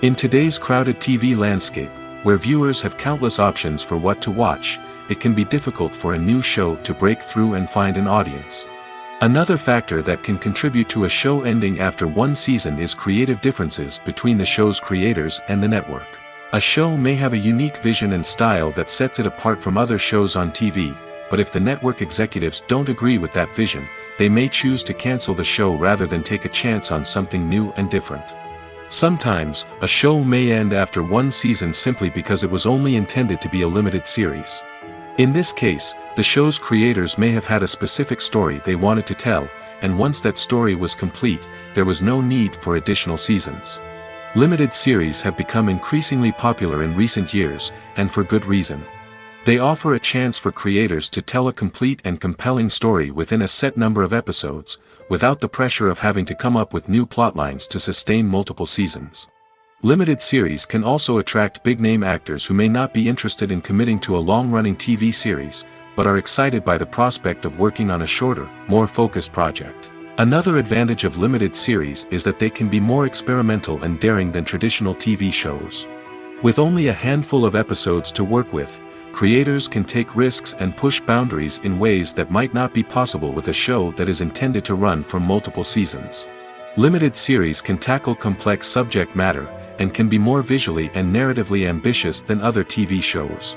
In today's crowded TV landscape, where viewers have countless options for what to watch, it can be difficult for a new show to break through and find an audience. Another factor that can contribute to a show ending after one season is creative differences between the show's creators and the network. A show may have a unique vision and style that sets it apart from other shows on TV, but if the network executives don't agree with that vision, they may choose to cancel the show rather than take a chance on something new and different. Sometimes, a show may end after one season simply because it was only intended to be a limited series. In this case, the show's creators may have had a specific story they wanted to tell, and once that story was complete, there was no need for additional seasons. Limited series have become increasingly popular in recent years, and for good reason. They offer a chance for creators to tell a complete and compelling story within a set number of episodes, without the pressure of having to come up with new plotlines to sustain multiple seasons. Limited series can also attract big-name actors who may not be interested in committing to a long-running TV series, but are excited by the prospect of working on a shorter, more focused project. Another advantage of limited series is that they can be more experimental and daring than traditional TV shows. With only a handful of episodes to work with, creators can take risks and push boundaries in ways that might not be possible with a show that is intended to run for multiple seasons. Limited series can tackle complex subject matter, and can be more visually and narratively ambitious than other TV shows.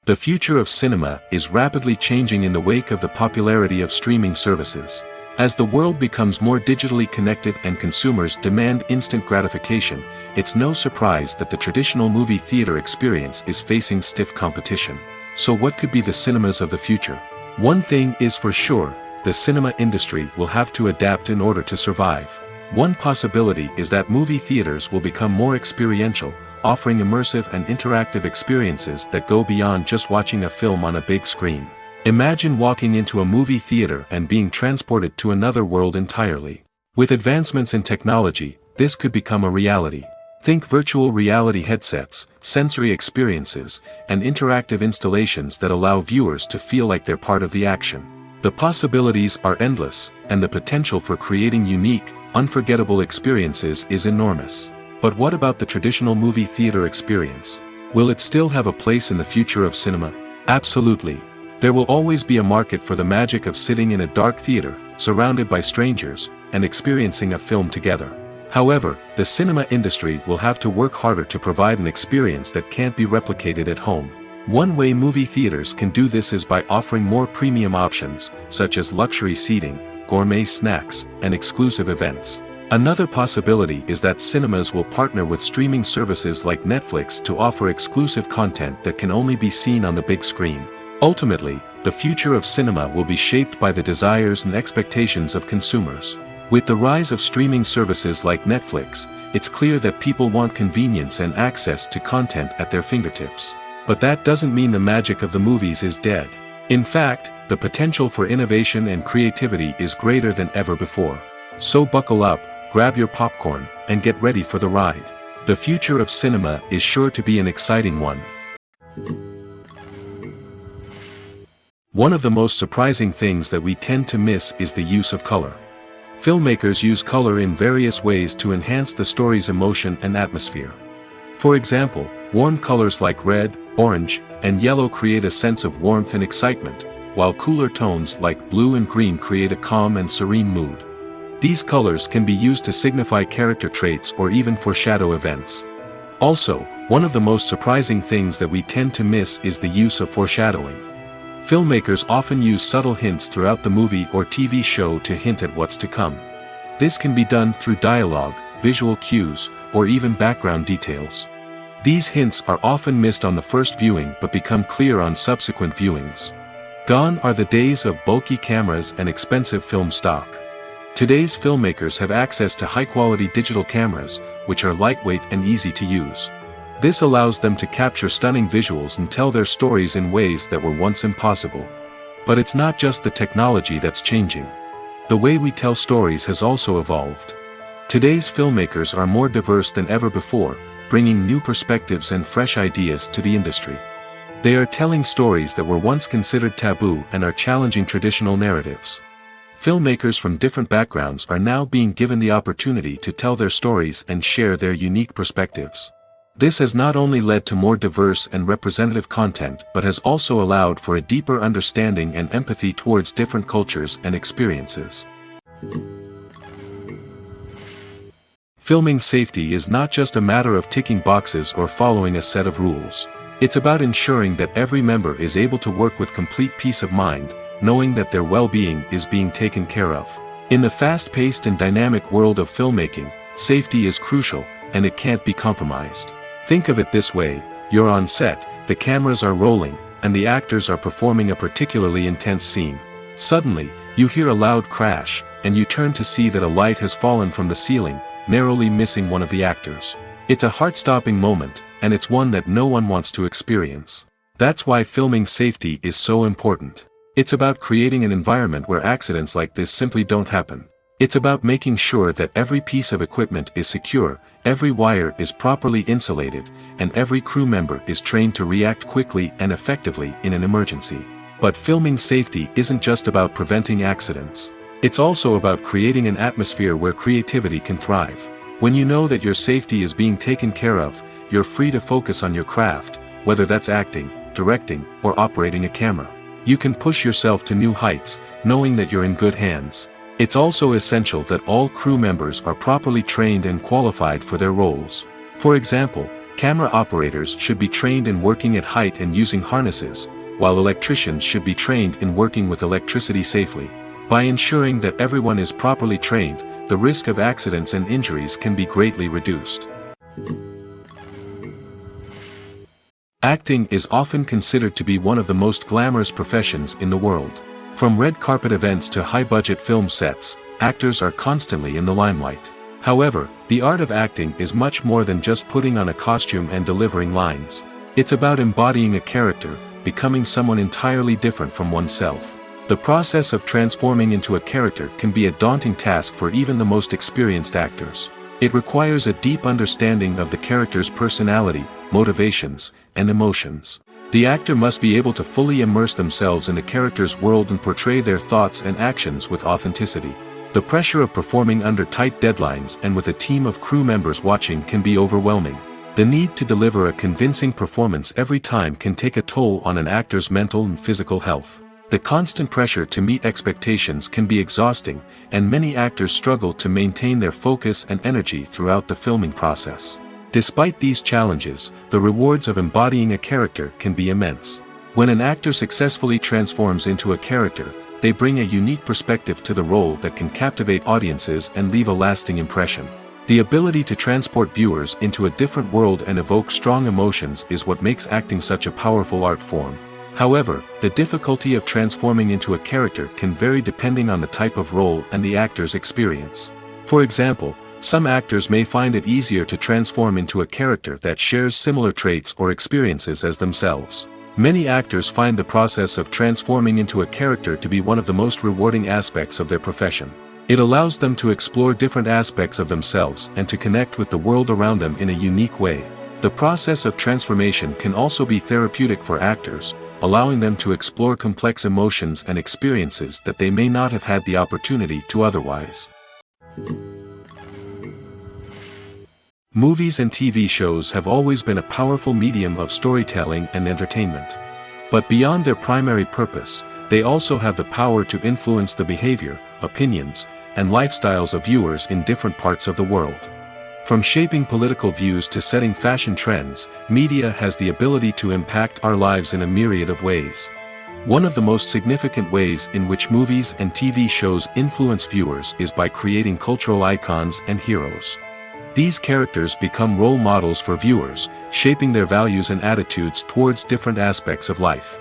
The future of cinema is rapidly changing in the wake of the popularity of streaming services. As the world becomes more digitally connected and consumers demand instant gratification, it's no surprise that the traditional movie theater experience is facing stiff competition. So what could be the cinemas of the future? One thing is for sure, the cinema industry will have to adapt in order to survive. One possibility is that movie theaters will become more experiential, offering immersive and interactive experiences that go beyond just watching a film on a big screen. Imagine walking into a movie theater and being transported to another world entirely. With advancements in technology, this could become a reality. Think virtual reality headsets, sensory experiences, and interactive installations that allow viewers to feel like they're part of the action. The possibilities are endless, and the potential for creating unique, unforgettable experiences is enormous. But what about the traditional movie theater experience? Will it still have a place in the future of cinema? Absolutely. There will always be a market for the magic of sitting in a dark theater, surrounded by strangers, and experiencing a film together. However, the cinema industry will have to work harder to provide an experience that can't be replicated at home. One way movie theaters can do this is by offering more premium options, such as luxury seating, gourmet snacks, and exclusive events. Another possibility is that cinemas will partner with streaming services like Netflix to offer exclusive content that can only be seen on the big screen. Ultimately, the future of cinema will be shaped by the desires and expectations of consumers. With the rise of streaming services like Netflix, it's clear that people want convenience and access to content at their fingertips. But that doesn't mean the magic of the movies is dead. In fact, the potential for innovation and creativity is greater than ever before. So buckle up, grab your popcorn, and get ready for the ride. The future of cinema is sure to be an exciting one. One of the most surprising things that we tend to miss is the use of color. Filmmakers use color in various ways to enhance the story's emotion and atmosphere. For example, warm colors like red, orange, and yellow create a sense of warmth and excitement, while cooler tones like blue and green create a calm and serene mood. These colors can be used to signify character traits or even foreshadow events. Also, one of the most surprising things that we tend to miss is the use of foreshadowing. Filmmakers often use subtle hints throughout the movie or TV show to hint at what's to come. This can be done through dialogue, visual cues, or even background details. These hints are often missed on the first viewing but become clear on subsequent viewings. Gone are the days of bulky cameras and expensive film stock. Today's filmmakers have access to high-quality digital cameras, which are lightweight and easy to use. This allows them to capture stunning visuals and tell their stories in ways that were once impossible. But it's not just the technology that's changing. The way we tell stories has also evolved. Today's filmmakers are more diverse than ever before, bringing new perspectives and fresh ideas to the industry. They are telling stories that were once considered taboo and are challenging traditional narratives. Filmmakers from different backgrounds are now being given the opportunity to tell their stories and share their unique perspectives. This has not only led to more diverse and representative content but has also allowed for a deeper understanding and empathy towards different cultures and experiences. Filming safety is not just a matter of ticking boxes or following a set of rules. It's about ensuring that every member is able to work with complete peace of mind, knowing that their well-being is being taken care of. In the fast-paced and dynamic world of filmmaking, safety is crucial, and it can't be compromised. Think of it this way: you're on set, the cameras are rolling, and the actors are performing a particularly intense scene. Suddenly, you hear a loud crash, and you turn to see that a light has fallen from the ceiling, narrowly missing one of the actors. It's a heart-stopping moment, and it's one that no one wants to experience. That's why filming safety is so important. It's about creating an environment where accidents like this simply don't happen. It's about making sure that every piece of equipment is secure, every wire is properly insulated, and every crew member is trained to react quickly and effectively in an emergency. But filming safety isn't just about preventing accidents. It's also about creating an atmosphere where creativity can thrive. When you know that your safety is being taken care of, you're free to focus on your craft, whether that's acting, directing, or operating a camera. You can push yourself to new heights, knowing that you're in good hands. It's also essential that all crew members are properly trained and qualified for their roles. For example, camera operators should be trained in working at height and using harnesses, while electricians should be trained in working with electricity safely. By ensuring that everyone is properly trained, the risk of accidents and injuries can be greatly reduced. Acting is often considered to be one of the most glamorous professions in the world. From red carpet events to high-budget film sets, actors are constantly in the limelight. However, the art of acting is much more than just putting on a costume and delivering lines. It's about embodying a character, becoming someone entirely different from oneself. The process of transforming into a character can be a daunting task for even the most experienced actors. It requires a deep understanding of the character's personality, motivations, and emotions. The actor must be able to fully immerse themselves in the character's world and portray their thoughts and actions with authenticity. The pressure of performing under tight deadlines and with a team of crew members watching can be overwhelming. The need to deliver a convincing performance every time can take a toll on an actor's mental and physical health. The constant pressure to meet expectations can be exhausting, and many actors struggle to maintain their focus and energy throughout the filming process. Despite these challenges, the rewards of embodying a character can be immense. When an actor successfully transforms into a character, they bring a unique perspective to the role that can captivate audiences and leave a lasting impression. The ability to transport viewers into a different world and evoke strong emotions is what makes acting such a powerful art form. However, the difficulty of transforming into a character can vary depending on the type of role and the actor's experience. For example, some actors may find it easier to transform into a character that shares similar traits or experiences as themselves. Many actors find the process of transforming into a character to be one of the most rewarding aspects of their profession. It allows them to explore different aspects of themselves and to connect with the world around them in a unique way. The process of transformation can also be therapeutic for actors, allowing them to explore complex emotions and experiences that they may not have had the opportunity to otherwise. Movies and TV shows have always been a powerful medium of storytelling and entertainment. But beyond their primary purpose, they also have the power to influence the behavior, opinions, and lifestyles of viewers in different parts of the world. From shaping political views to setting fashion trends, media has the ability to impact our lives in a myriad of ways. One of the most significant ways in which movies and TV shows influence viewers is by creating cultural icons and heroes. These characters become role models for viewers, shaping their values and attitudes towards different aspects of life.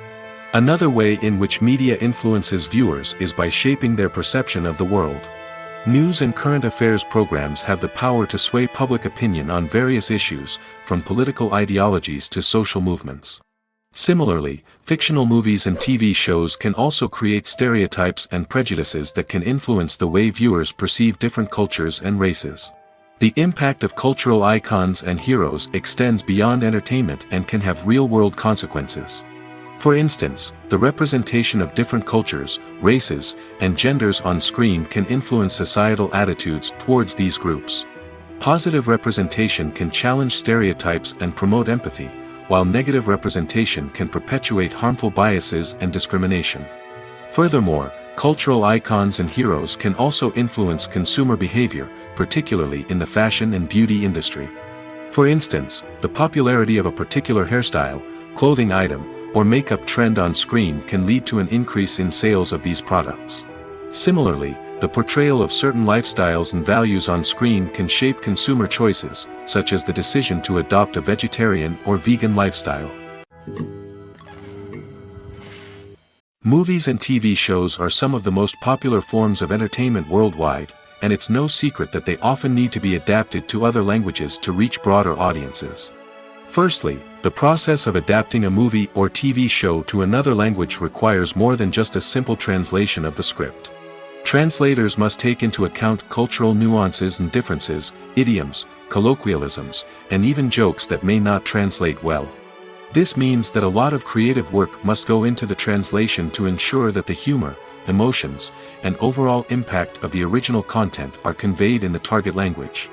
Another way in which media influences viewers is by shaping their perception of the world. News and current affairs programs have the power to sway public opinion on various issues, from political ideologies to social movements. Similarly, fictional movies and TV shows can also create stereotypes and prejudices that can influence the way viewers perceive different cultures and races. The impact of cultural icons and heroes extends beyond entertainment and can have real-world consequences. For instance, the representation of different cultures, races, and genders on screen can influence societal attitudes towards these groups. Positive representation can challenge stereotypes and promote empathy, while negative representation can perpetuate harmful biases and discrimination. Furthermore, cultural icons and heroes can also influence consumer behavior, particularly in the fashion and beauty industry. For instance, the popularity of a particular hairstyle, clothing item, or makeup trend on screen can lead to an increase in sales of these products. Similarly, the portrayal of certain lifestyles and values on screen can shape consumer choices, such as the decision to adopt a vegetarian or vegan lifestyle. Movies and TV shows are some of the most popular forms of entertainment worldwide, and it's no secret that they often need to be adapted to other languages to reach broader audiences. Firstly, the process of adapting a movie or TV show to another language requires more than just a simple translation of the script. Translators must take into account cultural nuances and differences, idioms, colloquialisms, and even jokes that may not translate well. This means that a lot of creative work must go into the translation to ensure that the humor, emotions, and overall impact of the original content are conveyed in the target language.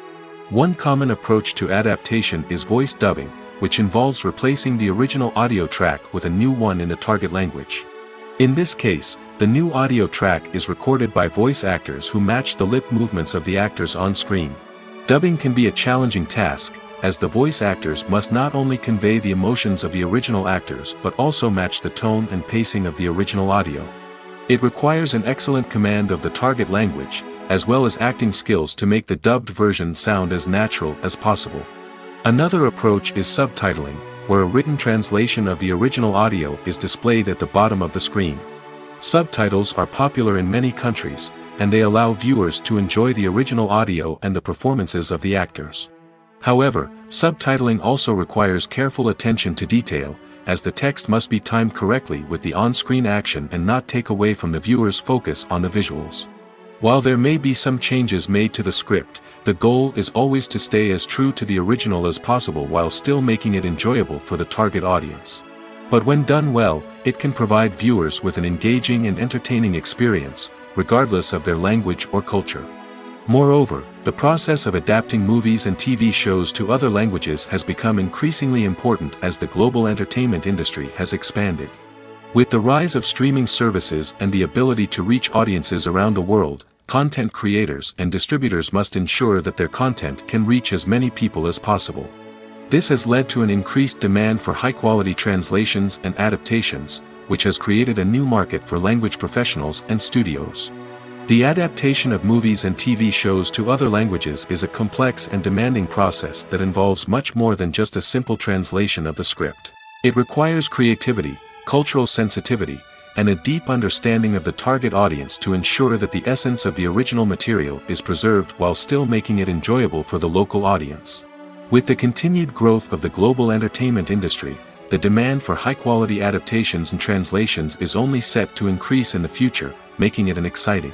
One common approach to adaptation is voice dubbing, which involves replacing the original audio track with a new one in the target language. In this case, the new audio track is recorded by voice actors who match the lip movements of the actors on screen. Dubbing can be a challenging task, as the voice actors must not only convey the emotions of the original actors but also match the tone and pacing of the original audio. It requires an excellent command of the target language, as well as acting skills to make the dubbed version sound as natural as possible. Another approach is subtitling, where a written translation of the original audio is displayed at the bottom of the screen. Subtitles are popular in many countries, and they allow viewers to enjoy the original audio and the performances of the actors. However, subtitling also requires careful attention to detail, as the text must be timed correctly with the on-screen action and not take away from the viewer's focus on the visuals. While there may be some changes made to the script, the goal is always to stay as true to the original as possible while still making it enjoyable for the target audience. But when done well, it can provide viewers with an engaging and entertaining experience, regardless of their language or culture. Moreover, the process of adapting movies and TV shows to other languages has become increasingly important as the global entertainment industry has expanded. With the rise of streaming services and the ability to reach audiences around the world, content creators and distributors must ensure that their content can reach as many people as possible. This has led to an increased demand for high-quality translations and adaptations, which has created a new market for language professionals and studios. The adaptation of movies and TV shows to other languages is a complex and demanding process that involves much more than just a simple translation of the script. It requires creativity, cultural sensitivity, and a deep understanding of the target audience to ensure that the essence of the original material is preserved while still making it enjoyable for the local audience. With the continued growth of the global entertainment industry, the demand for high-quality adaptations and translations is only set to increase in the future, making it an exciting.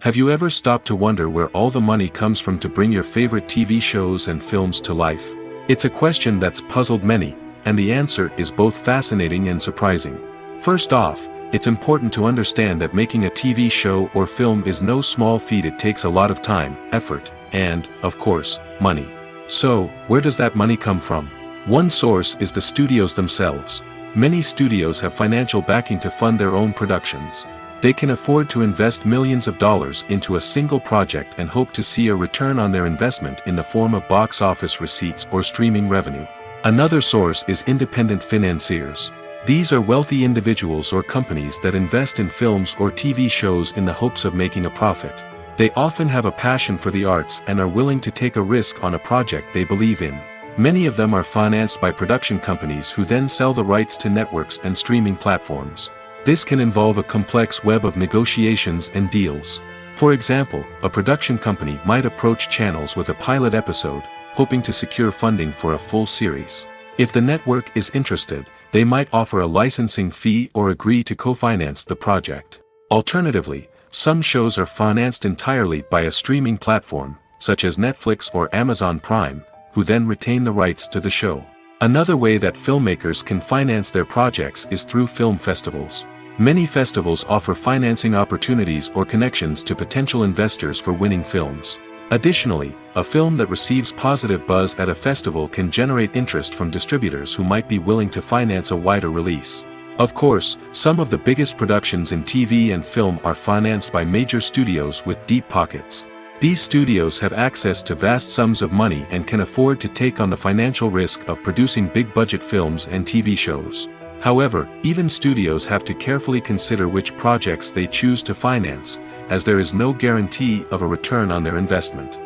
Have you ever stopped to wonder where all the money comes from to bring your favorite TV shows and films to life? It's a question that's puzzled many, and the answer is both fascinating and surprising. First off, it's important to understand that making a TV show or film is no small feat. It takes a lot of time, effort, and, of course, money. So, where does that money come from? One source is the studios themselves. Many studios have financial backing to fund their own productions. They can afford to invest millions of dollars into a single project and hope to see a return on their investment in the form of box office receipts or streaming revenue. Another source is independent financiers. These are wealthy individuals or companies that invest in films or TV shows in the hopes of making a profit. They often have a passion for the arts and are willing to take a risk on a project they believe in. Many of them are financed by production companies who then sell the rights to networks and streaming platforms. This can involve a complex web of negotiations and deals. For example, a production company might approach channels with a pilot episode, hoping to secure funding for a full series. If the network is interested, they might offer a licensing fee or agree to co-finance the project. Alternatively, some shows are financed entirely by a streaming platform, such as Netflix or Amazon Prime, who then retain the rights to the show. Another way that filmmakers can finance their projects is through film festivals. Many festivals offer financing opportunities or connections to potential investors for winning films. Additionally, a film that receives positive buzz at a festival can generate interest from distributors who might be willing to finance a wider release. Of course, some of the biggest productions in TV and film are financed by major studios with deep pockets. These studios have access to vast sums of money and can afford to take on the financial risk of producing big-budget films and TV shows. However, even studios have to carefully consider which projects they choose to finance, as there is no guarantee of a return on their investment.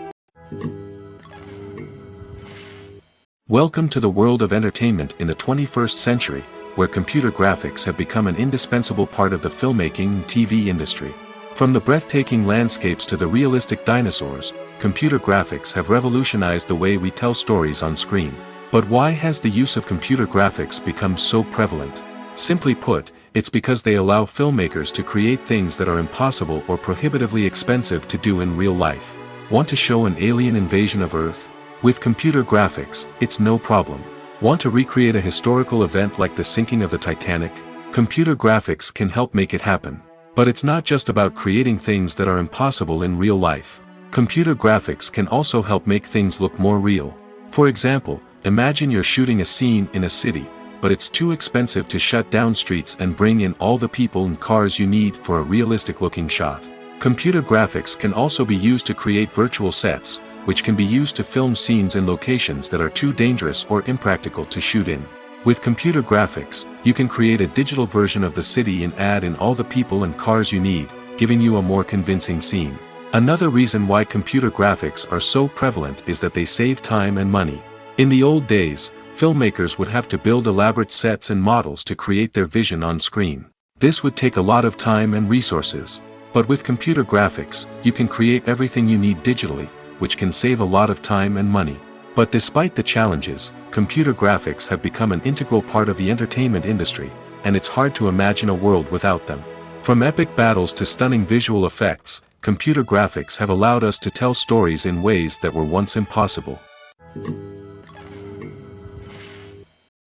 Welcome to the world of entertainment in the 21st century, where computer graphics have become an indispensable part of the filmmaking and TV industry. From the breathtaking landscapes to the realistic dinosaurs, computer graphics have revolutionized the way we tell stories on screen. But why has the use of computer graphics become so prevalent? Simply put, it's because they allow filmmakers to create things that are impossible or prohibitively expensive to do in real life. Want to show an alien invasion of Earth? With computer graphics, it's no problem. Want to recreate a historical event like the sinking of the Titanic? Computer graphics can help make it happen. But it's not just about creating things that are impossible in real life. Computer graphics can also help make things look more real. For example, imagine you're shooting a scene in a city, but it's too expensive to shut down streets and bring in all the people and cars you need for a realistic-looking shot. Computer graphics can also be used to create virtual sets, which can be used to film scenes in locations that are too dangerous or impractical to shoot in. With computer graphics, you can create a digital version of the city and add in all the people and cars you need, giving you a more convincing scene. Another reason why computer graphics are so prevalent is that they save time and money. In the old days, filmmakers would have to build elaborate sets and models to create their vision on screen. This would take a lot of time and resources. But with computer graphics, you can create everything you need digitally, which can save a lot of time and money. But despite the challenges, computer graphics have become an integral part of the entertainment industry, and it's hard to imagine a world without them. From epic battles to stunning visual effects, computer graphics have allowed us to tell stories in ways that were once impossible.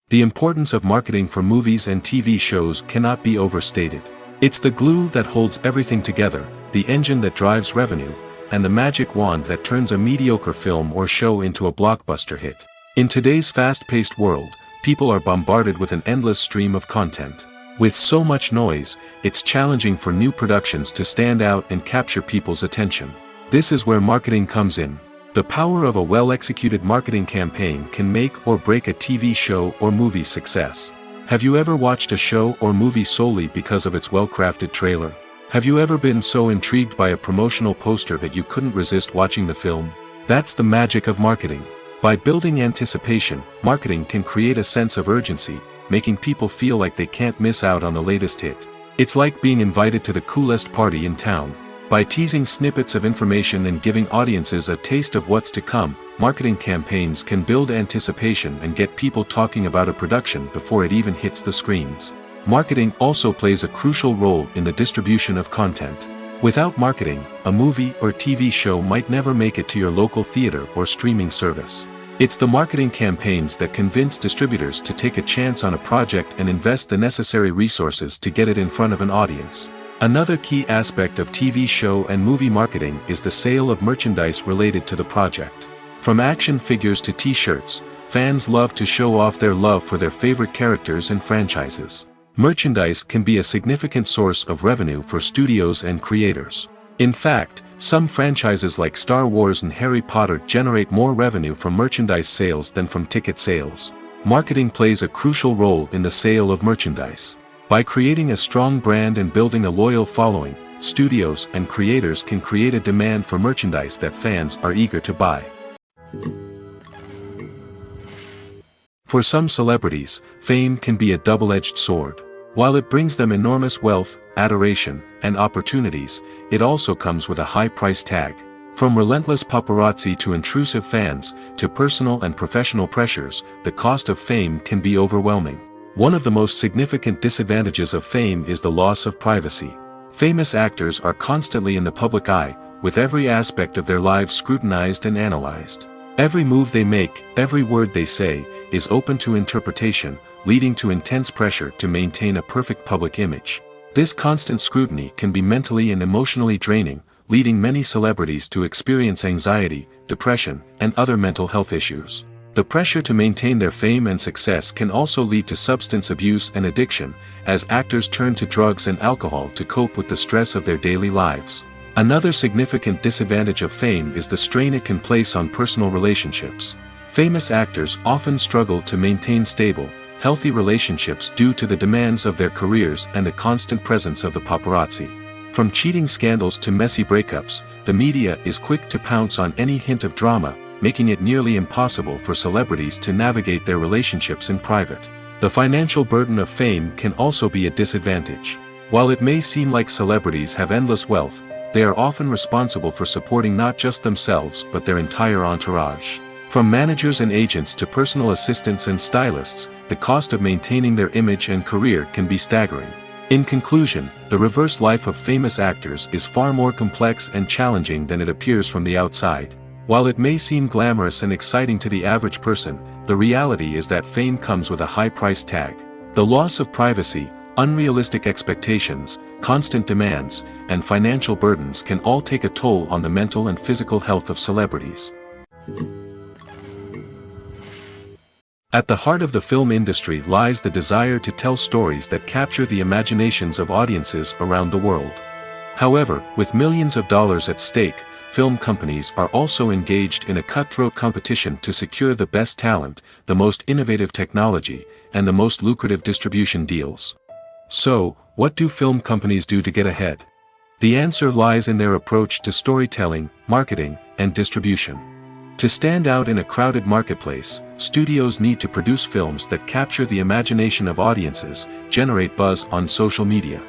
The importance of marketing for movies and TV shows cannot be overstated. It's the glue that holds everything together, the engine that drives revenue, and the magic wand that turns a mediocre film or show into a blockbuster hit. In today's fast-paced world, people are bombarded with an endless stream of content. With so much noise, it's challenging for new productions to stand out and capture people's attention. This is where marketing comes in. The power of a well-executed marketing campaign can make or break a TV show or movie's success. Have you ever watched a show or movie solely because of its well-crafted trailer? Have you ever been so intrigued by a promotional poster that you couldn't resist watching the film? That's the magic of marketing. By building anticipation, marketing can create a sense of urgency, making people feel like they can't miss out on the latest hit. It's like being invited to the coolest party in town. By teasing snippets of information and giving audiences a taste of what's to come, marketing campaigns can build anticipation and get people talking about a production before it even hits the screens. Marketing also plays a crucial role in the distribution of content. Without marketing, a movie or TV show might never make it to your local theater or streaming service. It's the marketing campaigns that convince distributors to take a chance on a project and invest the necessary resources to get it in front of an audience. Another key aspect of TV show and movie marketing is the sale of merchandise related to the project. From action figures to t-shirts, fans love to show off their love for their favorite characters and franchises. Merchandise can be a significant source of revenue for studios and creators. In fact, some franchises like Star Wars and Harry Potter generate more revenue from merchandise sales than from ticket sales. Marketing plays a crucial role in the sale of merchandise. By creating a strong brand and building a loyal following, studios and creators can create a demand for merchandise that fans are eager to buy. For some celebrities, fame can be a double-edged sword. While it brings them enormous wealth, adoration, and opportunities, it also comes with a high price tag. From relentless paparazzi to intrusive fans, to personal and professional pressures, the cost of fame can be overwhelming. One of the most significant disadvantages of fame is the loss of privacy. Famous actors are constantly in the public eye, with every aspect of their lives scrutinized and analyzed. Every move they make, every word they say, is open to interpretation, leading to intense pressure to maintain a perfect public image. This constant scrutiny can be mentally and emotionally draining, leading many celebrities to experience anxiety, depression, and other mental health issues. The pressure to maintain their fame and success can also lead to substance abuse and addiction, as actors turn to drugs and alcohol to cope with the stress of their daily lives. Another significant disadvantage of fame is the strain it can place on personal relationships. Famous actors often struggle to maintain stable, healthy relationships due to the demands of their careers and the constant presence of the paparazzi. From cheating scandals to messy breakups, the media is quick to pounce on any hint of drama, making it nearly impossible for celebrities to navigate their relationships in private. The financial burden of fame can also be a disadvantage. While it may seem like celebrities have endless wealth, they are often responsible for supporting not just themselves but their entire entourage. From managers and agents to personal assistants and stylists, the cost of maintaining their image and career can be staggering. In conclusion, the reverse life of famous actors is far more complex and challenging than it appears from the outside. While it may seem glamorous and exciting to the average person, the reality is that fame comes with a high price tag. The loss of privacy, unrealistic expectations, constant demands, and financial burdens can all take a toll on the mental and physical health of celebrities. At the heart of the film industry lies the desire to tell stories that capture the imaginations of audiences around the world. However, with millions of dollars at stake, film companies are also engaged in a cutthroat competition to secure the best talent, the most innovative technology, and the most lucrative distribution deals. So, what do film companies do to get ahead? The answer lies in their approach to storytelling, marketing, and distribution. To stand out in a crowded marketplace, studios need to produce films that capture the imagination of audiences, generate buzz on social media.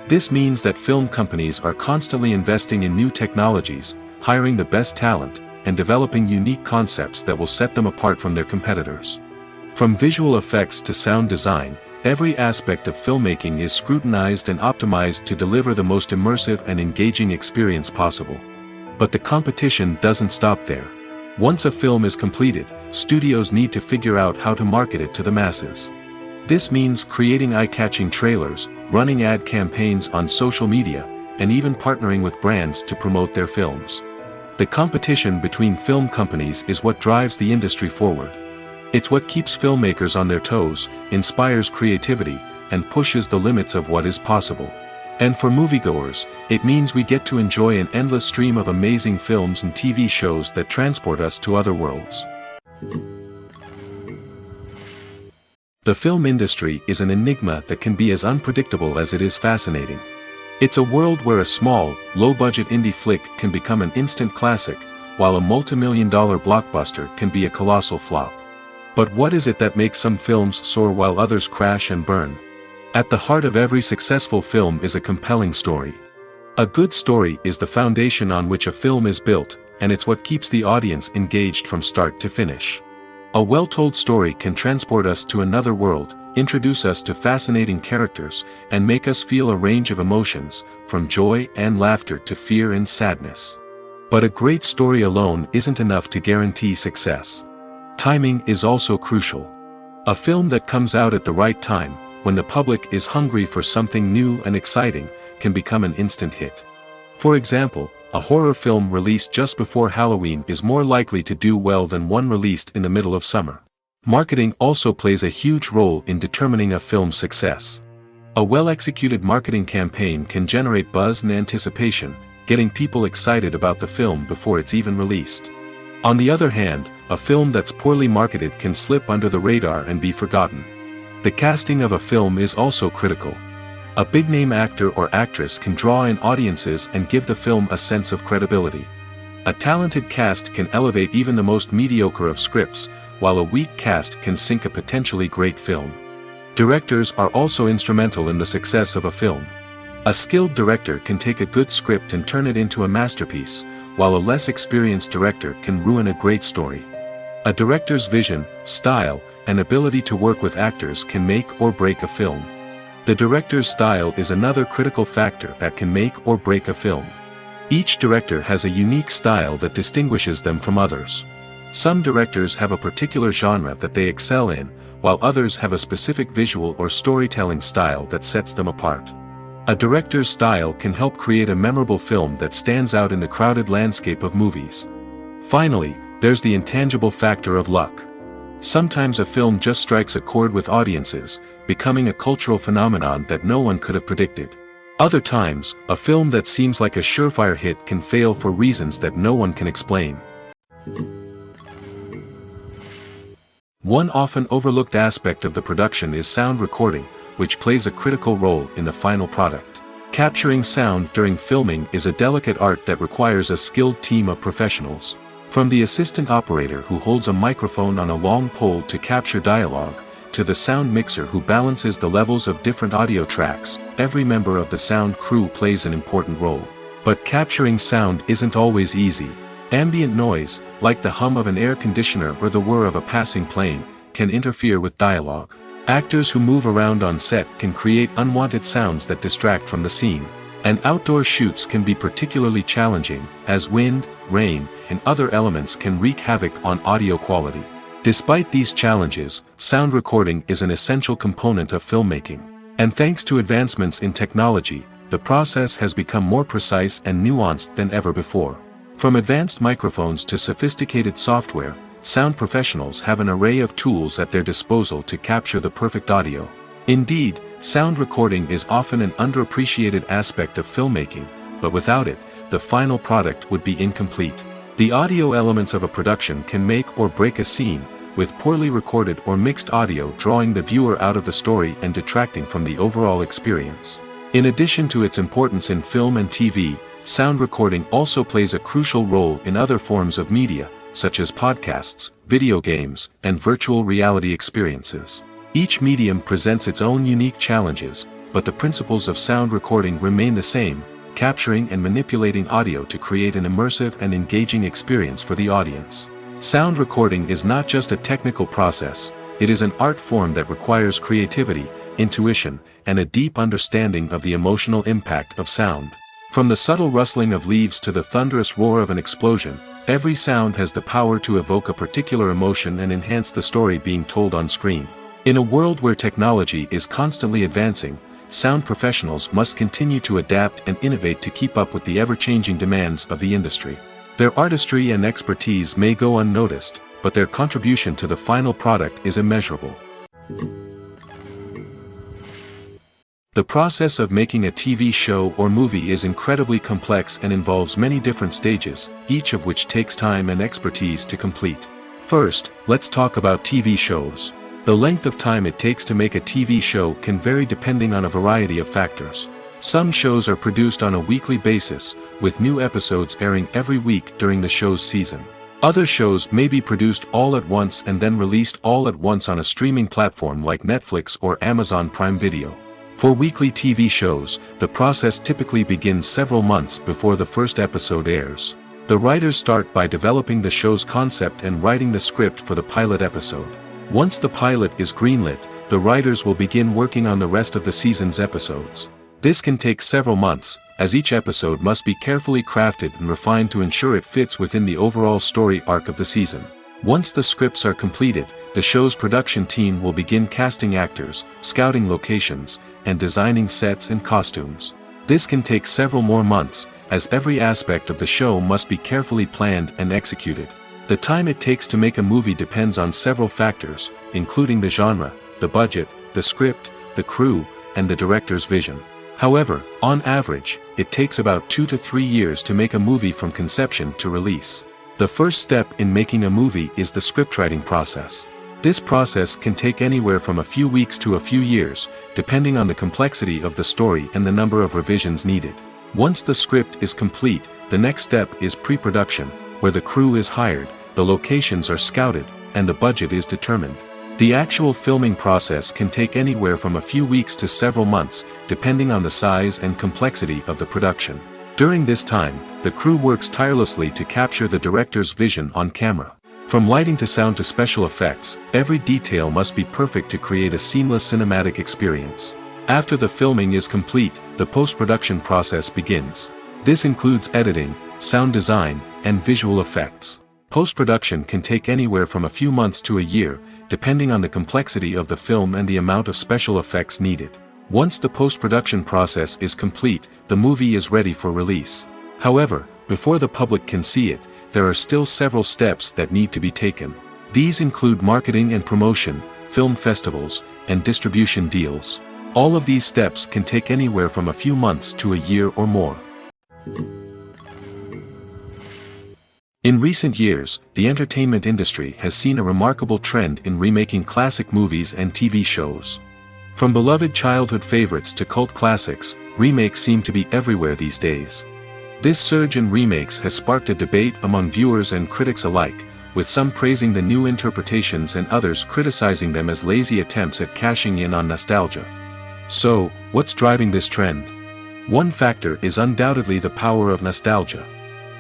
This means that film companies are constantly investing in new technologies, hiring the best talent, and developing unique concepts that will set them apart from their competitors. From visual effects to sound design, every aspect of filmmaking is scrutinized and optimized to deliver the most immersive and engaging experience possible. But the competition doesn't stop there. Once a film is completed, studios need to figure out how to market it to the masses. This means creating eye-catching trailers, running ad campaigns on social media, and even partnering with brands to promote their films. The competition between film companies is what drives the industry forward. It's what keeps filmmakers on their toes, inspires creativity, and pushes the limits of what is possible. And for moviegoers, it means we get to enjoy an endless stream of amazing films and TV shows that transport us to other worlds. The film industry is an enigma that can be as unpredictable as it is fascinating. It's a world where a small, low-budget indie flick can become an instant classic, while a multimillion-dollar blockbuster can be a colossal flop. But what is it that makes some films soar while others crash and burn? At the heart of every successful film is a compelling story. A good story is the foundation on which a film is built, and it's what keeps the audience engaged from start to finish. A well-told story can transport us to another world, introduce us to fascinating characters, and make us feel a range of emotions, from joy and laughter to fear and sadness. But a great story alone isn't enough to guarantee success. Timing is also crucial. A film that comes out at the right time, when the public is hungry for something new and exciting, can become an instant hit. For example, a horror film released just before Halloween is more likely to do well than one released in the middle of summer. Marketing also plays a huge role in determining a film's success. A well-executed marketing campaign can generate buzz and anticipation, getting people excited about the film before it's even released. On the other hand, a film that's poorly marketed can slip under the radar and be forgotten. The casting of a film is also critical. A big-name actor or actress can draw in audiences and give the film a sense of credibility. A talented cast can elevate even the most mediocre of scripts, while a weak cast can sink a potentially great film. Directors are also instrumental in the success of a film. A skilled director can take a good script and turn it into a masterpiece, while a less experienced director can ruin a great story. A director's vision, style, and ability to work with actors can make or break a film. The director's style is another critical factor that can make or break a film. Each director has a unique style that distinguishes them from others. Some directors have a particular genre that they excel in, while others have a specific visual or storytelling style that sets them apart. A director's style can help create a memorable film that stands out in the crowded landscape of movies. Finally, there's the intangible factor of luck. Sometimes a film just strikes a chord with audiences, becoming a cultural phenomenon that no one could have predicted. Other times, a film that seems like a surefire hit can fail for reasons that no one can explain. One often overlooked aspect of the production is sound recording, which plays a critical role in the final product. Capturing sound during filming is a delicate art that requires a skilled team of professionals. From the assistant operator who holds a microphone on a long pole to capture dialogue, to the sound mixer who balances the levels of different audio tracks, every member of the sound crew plays an important role. But capturing sound isn't always easy. Ambient noise, like the hum of an air conditioner or the whir of a passing plane, can interfere with dialogue. Actors who move around on set can create unwanted sounds that distract from the scene. And outdoor shoots can be particularly challenging, as wind, rain, and other elements can wreak havoc on audio quality. Despite these challenges, sound recording is an essential component of filmmaking. And thanks to advancements in technology, the process has become more precise and nuanced than ever before. From advanced microphones to sophisticated software, sound professionals have an array of tools at their disposal to capture the perfect audio. Indeed, sound recording is often an underappreciated aspect of filmmaking, but without it, the final product would be incomplete. The audio elements of a production can make or break a scene, with poorly recorded or mixed audio drawing the viewer out of the story and detracting from the overall experience. In addition to its importance in film and TV, sound recording also plays a crucial role in other forms of media, such as podcasts, video games, and virtual reality experiences. Each medium presents its own unique challenges, but the principles of sound recording remain the same, capturing and manipulating audio to create an immersive and engaging experience for the audience. Sound recording is not just a technical process, it is an art form that requires creativity, intuition, and a deep understanding of the emotional impact of sound. From the subtle rustling of leaves to the thunderous roar of an explosion, every sound has the power to evoke a particular emotion and enhance the story being told on screen. In a world where technology is constantly advancing, sound professionals must continue to adapt and innovate to keep up with the ever-changing demands of the industry. Their artistry and expertise may go unnoticed, but their contribution to the final product is immeasurable. The process of making a TV show or movie is incredibly complex and involves many different stages, each of which takes time and expertise to complete. First, let's talk about TV shows. The length of time it takes to make a TV show can vary depending on a variety of factors. Some shows are produced on a weekly basis, with new episodes airing every week during the show's season. Other shows may be produced all at once and then released all at once on a streaming platform like Netflix or Amazon Prime Video. For weekly TV shows, the process typically begins several months before the first episode airs. The writers start by developing the show's concept and writing the script for the pilot episode. Once the pilot is greenlit, the writers will begin working on the rest of the season's episodes. This can take several months, as each episode must be carefully crafted and refined to ensure it fits within the overall story arc of the season. Once the scripts are completed, the show's production team will begin casting actors, scouting locations, and designing sets and costumes. This can take several more months, as every aspect of the show must be carefully planned and executed. The time it takes to make a movie depends on several factors, including the genre, the budget, the script, the crew, and the director's vision. However, on average, it takes about 2 to 3 years to make a movie from conception to release. The first step in making a movie is the scriptwriting process. This process can take anywhere from a few weeks to a few years, depending on the complexity of the story and the number of revisions needed. Once the script is complete, the next step is pre-production, where the crew is hired, the locations are scouted, and the budget is determined. The actual filming process can take anywhere from a few weeks to several months, depending on the size and complexity of the production. During this time, the crew works tirelessly to capture the director's vision on camera. From lighting to sound to special effects, every detail must be perfect to create a seamless cinematic experience. After the filming is complete, the post-production process begins. This includes editing, sound design, and visual effects. Post-production can take anywhere from a few months to a year, depending on the complexity of the film and the amount of special effects needed. Once the post-production process is complete, the movie is ready for release. However, before the public can see it, there are still several steps that need to be taken. These include marketing and promotion, film festivals, and distribution deals. All of these steps can take anywhere from a few months to a year or more. In recent years, the entertainment industry has seen a remarkable trend in remaking classic movies and TV shows. From beloved childhood favorites to cult classics, remakes seem to be everywhere these days. This surge in remakes has sparked a debate among viewers and critics alike, with some praising the new interpretations and others criticizing them as lazy attempts at cashing in on nostalgia. So, what's driving this trend? One factor is undoubtedly the power of nostalgia.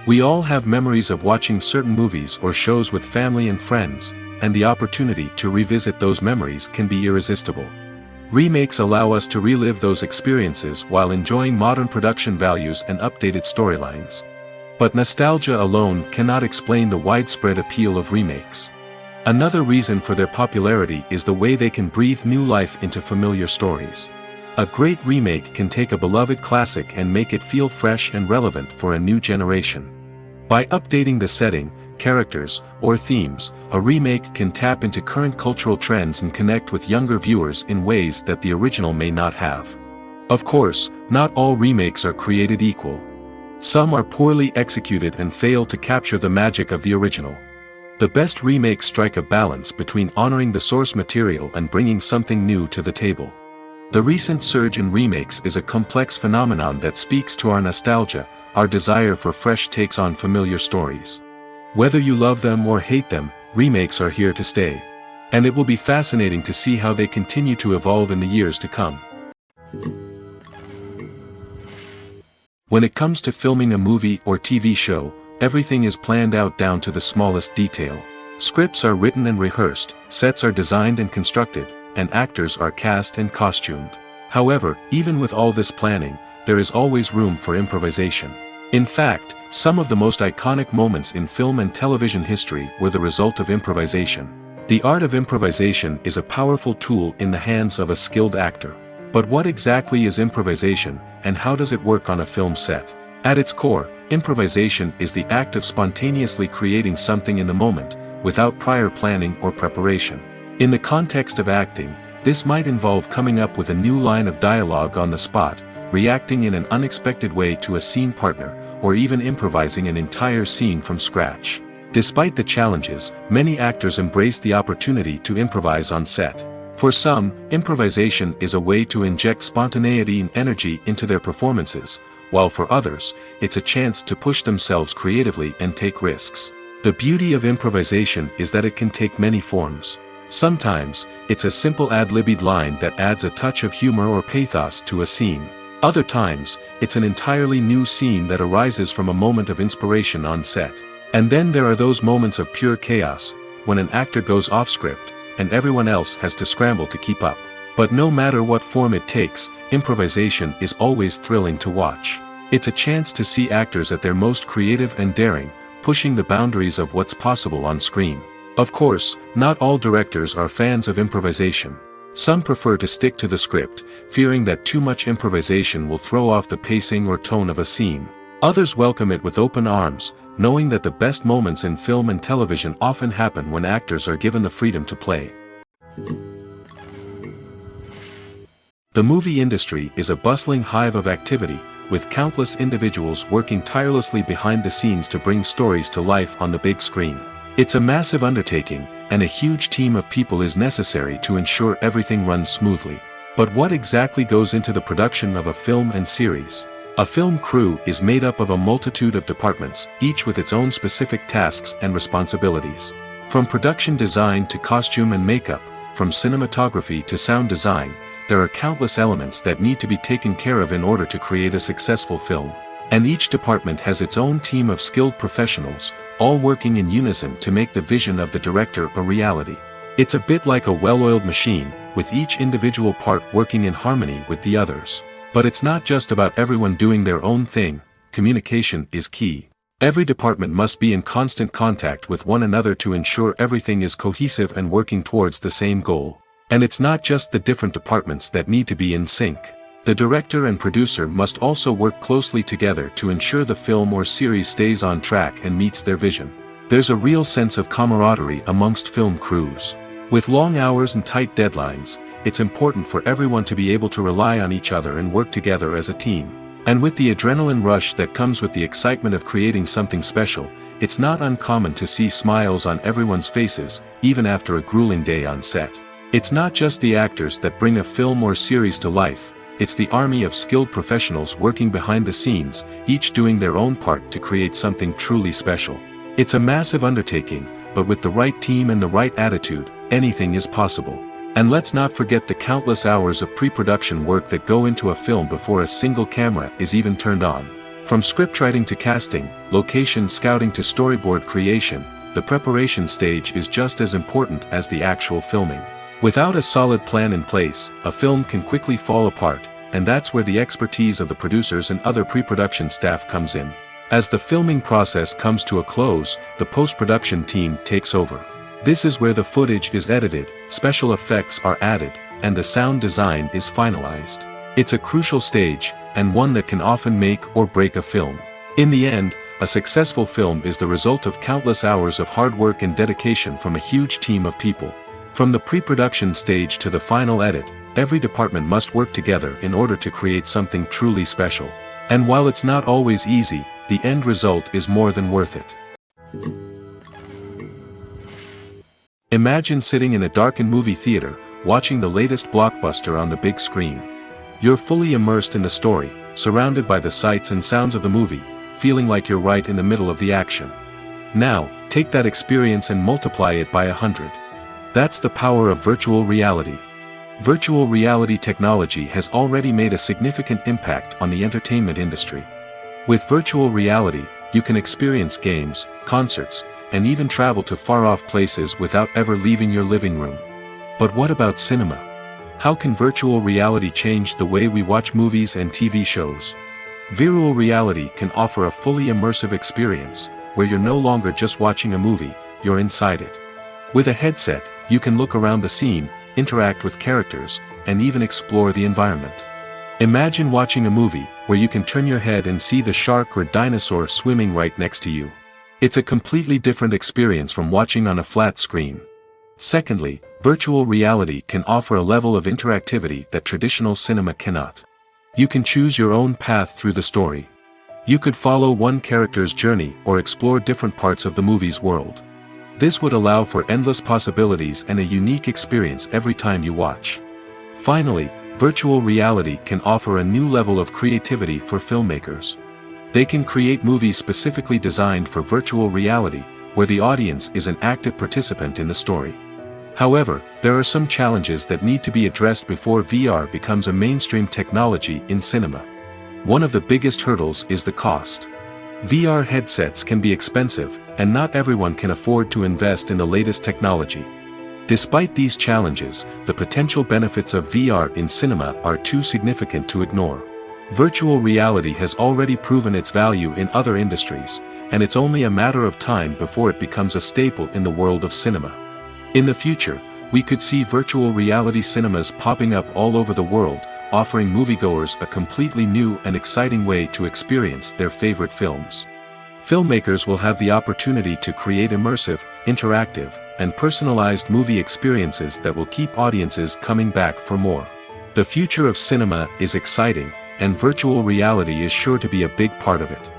We all have memories of watching certain movies or shows with family and friends, and the opportunity to revisit those memories can be irresistible. Remakes allow us to relive those experiences while enjoying modern production values and updated storylines. But nostalgia alone cannot explain the widespread appeal of remakes. Another reason for their popularity is the way they can breathe new life into familiar stories. A great remake can take a beloved classic and make it feel fresh and relevant for a new generation. By updating the setting, characters, or themes, a remake can tap into current cultural trends and connect with younger viewers in ways that the original may not have. Of course, not all remakes are created equal. Some are poorly executed and fail to capture the magic of the original. The best remakes strike a balance between honoring the source material and bringing something new to the table. The recent surge in remakes is a complex phenomenon that speaks to our nostalgia, our desire for fresh takes on familiar stories. Whether you love them or hate them, remakes are here to stay. And it will be fascinating to see how they continue to evolve in the years to come. When it comes to filming a movie or TV show, everything is planned out down to the smallest detail. Scripts are written and rehearsed, sets are designed and constructed, and actors are cast and costumed. However, even with all this planning, there is always room for improvisation. In fact, some of the most iconic moments in film and television history were the result of improvisation. The art of improvisation is a powerful tool in the hands of a skilled actor. But what exactly is improvisation, and how does it work on a film set? At its core, improvisation is the act of spontaneously creating something in the moment, without prior planning or preparation. In the context of acting, this might involve coming up with a new line of dialogue on the spot, reacting in an unexpected way to a scene partner, or even improvising an entire scene from scratch. Despite the challenges, many actors embrace the opportunity to improvise on set. For some, improvisation is a way to inject spontaneity and energy into their performances, while for others, it's a chance to push themselves creatively and take risks. The beauty of improvisation is that it can take many forms. Sometimes, it's a simple ad-libbed line that adds a touch of humor or pathos to a scene. Other times, it's an entirely new scene that arises from a moment of inspiration on set. And then there are those moments of pure chaos, when an actor goes off script, and everyone else has to scramble to keep up. But no matter what form it takes, improvisation is always thrilling to watch. It's a chance to see actors at their most creative and daring, pushing the boundaries of what's possible on screen. Of course, not all directors are fans of improvisation. Some prefer to stick to the script, fearing that too much improvisation will throw off the pacing or tone of a scene. Others welcome it with open arms, knowing that the best moments in film and television often happen when actors are given the freedom to play. The movie industry is a bustling hive of activity, with countless individuals working tirelessly behind the scenes to bring stories to life on the big screen. It's a massive undertaking, and a huge team of people is necessary to ensure everything runs smoothly. But what exactly goes into the production of a film and series? A film crew is made up of a multitude of departments, each with its own specific tasks and responsibilities. From production design to costume and makeup, from cinematography to sound design, there are countless elements that need to be taken care of in order to create a successful film. And each department has its own team of skilled professionals, all working in unison to make the vision of the director a reality. It's a bit like a well-oiled machine, with each individual part working in harmony with the others. But it's not just about everyone doing their own thing. Communication is key. Every department must be in constant contact with one another to ensure everything is cohesive and working towards the same goal. And it's not just the different departments that need to be in sync. The director and producer must also work closely together to ensure the film or series stays on track and meets their vision. There's a real sense of camaraderie amongst film crews. With long hours and tight deadlines, it's important for everyone to be able to rely on each other and work together as a team. And with the adrenaline rush that comes with the excitement of creating something special, it's not uncommon to see smiles on everyone's faces, even after a grueling day on set. It's not just the actors that bring a film or series to life. It's the army of skilled professionals working behind the scenes, each doing their own part to create something truly special. It's a massive undertaking, but with the right team and the right attitude, anything is possible. And let's not forget the countless hours of pre-production work that go into a film before a single camera is even turned on. From scriptwriting to casting, location scouting to storyboard creation, the preparation stage is just as important as the actual filming. Without a solid plan in place, a film can quickly fall apart, and that's where the expertise of the producers and other pre-production staff comes in. As the filming process comes to a close, the post-production team takes over. This is where the footage is edited, special effects are added, and the sound design is finalized. It's a crucial stage, and one that can often make or break a film. In the end, a successful film is the result of countless hours of hard work and dedication from a huge team of people. From the pre-production stage to the final edit, every department must work together in order to create something truly special. And while it's not always easy, the end result is more than worth it. Imagine sitting in a darkened movie theater, watching the latest blockbuster on the big screen. You're fully immersed in the story, surrounded by the sights and sounds of the movie, feeling like you're right in the middle of the action. Now, take that experience and multiply it by 100. That's the power of virtual reality. Virtual reality technology has already made a significant impact on the entertainment industry. With virtual reality, you can experience games, concerts, and even travel to far-off places without ever leaving your living room. But what about cinema? How can virtual reality change the way we watch movies and TV shows? Virtual reality can offer a fully immersive experience, where you're no longer just watching a movie, you're inside it. With a headset, you can look around the scene, interact with characters, and even explore the environment. Imagine watching a movie where you can turn your head and see the shark or dinosaur swimming right next to you. It's a completely different experience from watching on a flat screen. Secondly, virtual reality can offer a level of interactivity that traditional cinema cannot. You can choose your own path through the story. You could follow one character's journey or explore different parts of the movie's world. This would allow for endless possibilities and a unique experience every time you watch. Finally, virtual reality can offer a new level of creativity for filmmakers. They can create movies specifically designed for virtual reality, where the audience is an active participant in the story. However, there are some challenges that need to be addressed before VR becomes a mainstream technology in cinema. One of the biggest hurdles is the cost. VR headsets can be expensive, and not everyone can afford to invest in the latest technology. Despite these challenges, the potential benefits of VR in cinema are too significant to ignore. Virtual reality has already proven its value in other industries, and it's only a matter of time before it becomes a staple in the world of cinema. In the future, we could see virtual reality cinemas popping up all over the world, offering moviegoers a completely new and exciting way to experience their favorite films. Filmmakers will have the opportunity to create immersive, interactive, and personalized movie experiences that will keep audiences coming back for more. The future of cinema is exciting, and virtual reality is sure to be a big part of it.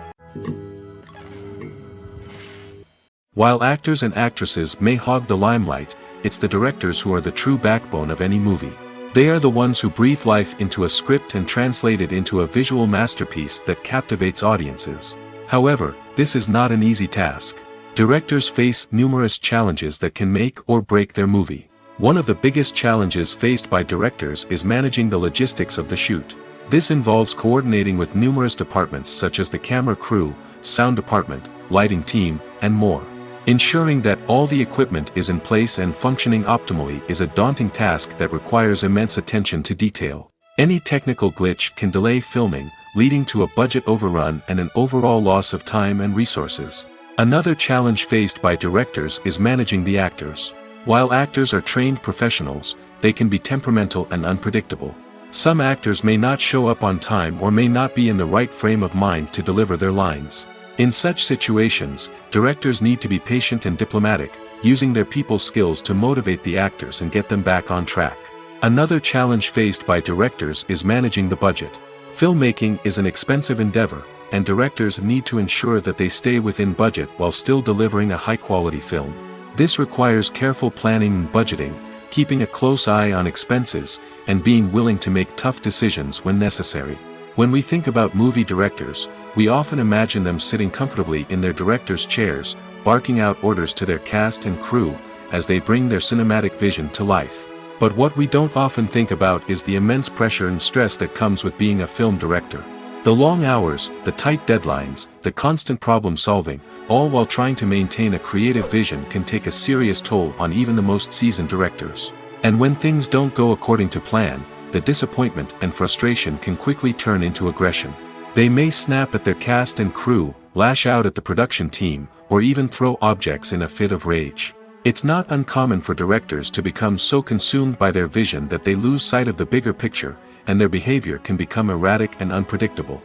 While actors and actresses may hog the limelight, it's the directors who are the true backbone of any movie. They are the ones who breathe life into a script and translate it into a visual masterpiece that captivates audiences. However, this is not an easy task. Directors face numerous challenges that can make or break their movie. One of the biggest challenges faced by directors is managing the logistics of the shoot. This involves coordinating with numerous departments such as the camera crew, sound department, lighting team, and more. Ensuring that all the equipment is in place and functioning optimally is a daunting task that requires immense attention to detail. Any technical glitch can delay filming, leading to a budget overrun and an overall loss of time and resources. Another challenge faced by directors is managing the actors. While actors are trained professionals, they can be temperamental and unpredictable. Some actors may not show up on time or may not be in the right frame of mind to deliver their lines. In such situations, directors need to be patient and diplomatic, using their people skills to motivate the actors and get them back on track. Another challenge faced by directors is managing the budget. Filmmaking is an expensive endeavor, and directors need to ensure that they stay within budget while still delivering a high-quality film. This requires careful planning and budgeting, keeping a close eye on expenses, and being willing to make tough decisions when necessary. When we think about movie directors, we often imagine them sitting comfortably in their director's chairs, barking out orders to their cast and crew, as they bring their cinematic vision to life. But what we don't often think about is the immense pressure and stress that comes with being a film director. The long hours, the tight deadlines, the constant problem solving, all while trying to maintain a creative vision can take a serious toll on even the most seasoned directors. And when things don't go according to plan, the disappointment and frustration can quickly turn into aggression. They may snap at their cast and crew, lash out at the production team, or even throw objects in a fit of rage. It's not uncommon for directors to become so consumed by their vision that they lose sight of the bigger picture, and their behavior can become erratic and unpredictable.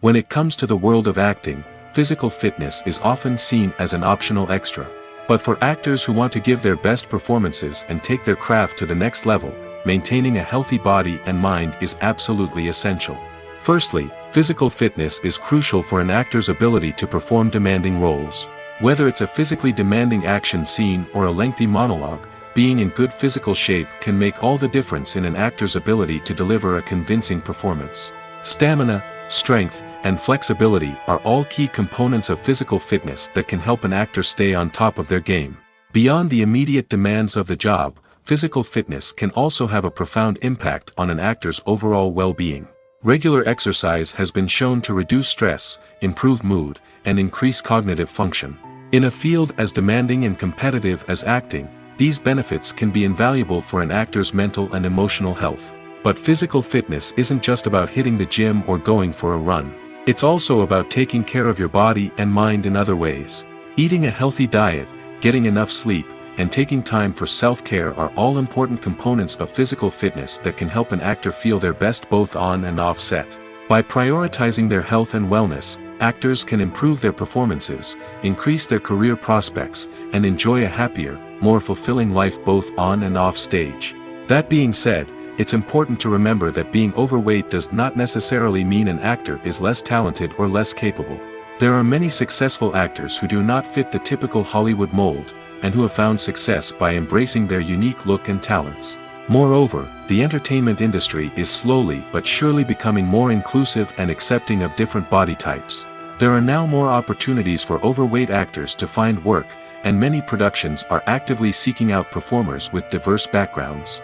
When it comes to the world of acting, physical fitness is often seen as an optional extra. But for actors who want to give their best performances and take their craft to the next level, maintaining a healthy body and mind is absolutely essential. Firstly, physical fitness is crucial for an actor's ability to perform demanding roles. Whether it's a physically demanding action scene or a lengthy monologue, being in good physical shape can make all the difference in an actor's ability to deliver a convincing performance. Stamina, strength, and flexibility are all key components of physical fitness that can help an actor stay on top of their game. Beyond the immediate demands of the job, physical fitness can also have a profound impact on an actor's overall well-being. Regular exercise has been shown to reduce stress, improve mood, and increase cognitive function. In a field as demanding and competitive as acting, these benefits can be invaluable for an actor's mental and emotional health. But physical fitness isn't just about hitting the gym or going for a run. It's also about taking care of your body and mind in other ways. Eating a healthy diet, getting enough sleep, and taking time for self-care are all important components of physical fitness that can help an actor feel their best both on and off set. By prioritizing their health and wellness, actors can improve their performances, increase their career prospects, and enjoy a happier, more fulfilling life both on and off stage. That being said, it's important to remember that being overweight does not necessarily mean an actor is less talented or less capable. There are many successful actors who do not fit the typical Hollywood mold, and who have found success by embracing their unique look and talents. Moreover, the entertainment industry is slowly but surely becoming more inclusive and accepting of different body types. There are now more opportunities for overweight actors to find work, and many productions are actively seeking out performers with diverse backgrounds.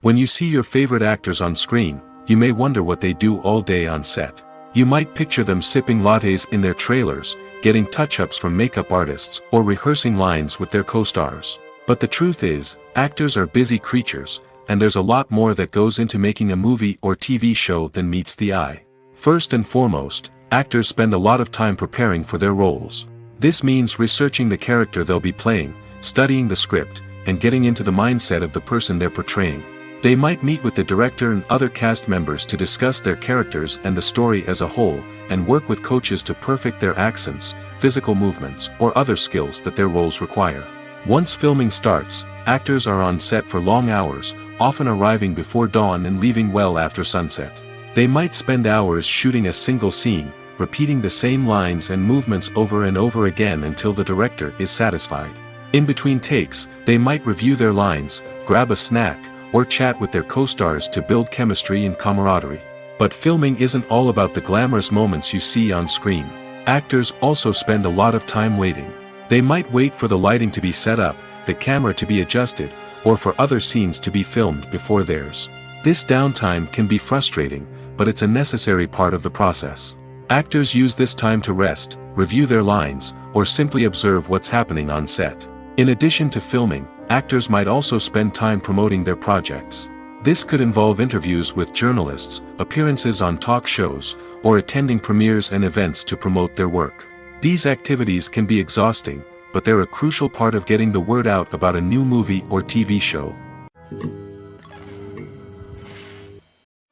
When you see your favorite actors on screen, you may wonder what they do all day on set. You might picture them sipping lattes in their trailers, getting touch-ups from makeup artists, or rehearsing lines with their co-stars. But the truth is, actors are busy creatures, and there's a lot more that goes into making a movie or TV show than meets the eye. First and foremost, actors spend a lot of time preparing for their roles. This means researching the character they'll be playing, studying the script, and getting into the mindset of the person they're portraying. They might meet with the director and other cast members to discuss their characters and the story as a whole, and work with coaches to perfect their accents, physical movements, or other skills that their roles require. Once filming starts, actors are on set for long hours, often arriving before dawn and leaving well after sunset. They might spend hours shooting a single scene, repeating the same lines and movements over and over again until the director is satisfied. In between takes, they might review their lines, grab a snack, or chat with their co-stars to build chemistry and camaraderie. But filming isn't all about the glamorous moments you see on screen. Actors also spend a lot of time waiting. They might wait for the lighting to be set up, the camera to be adjusted, or for other scenes to be filmed before theirs. This downtime can be frustrating, but it's a necessary part of the process. Actors use this time to rest, review their lines, or simply observe what's happening on set. In addition to filming, actors might also spend time promoting their projects. This could involve interviews with journalists, appearances on talk shows, or attending premieres and events to promote their work. These activities can be exhausting, but they're a crucial part of getting the word out about a new movie or TV show.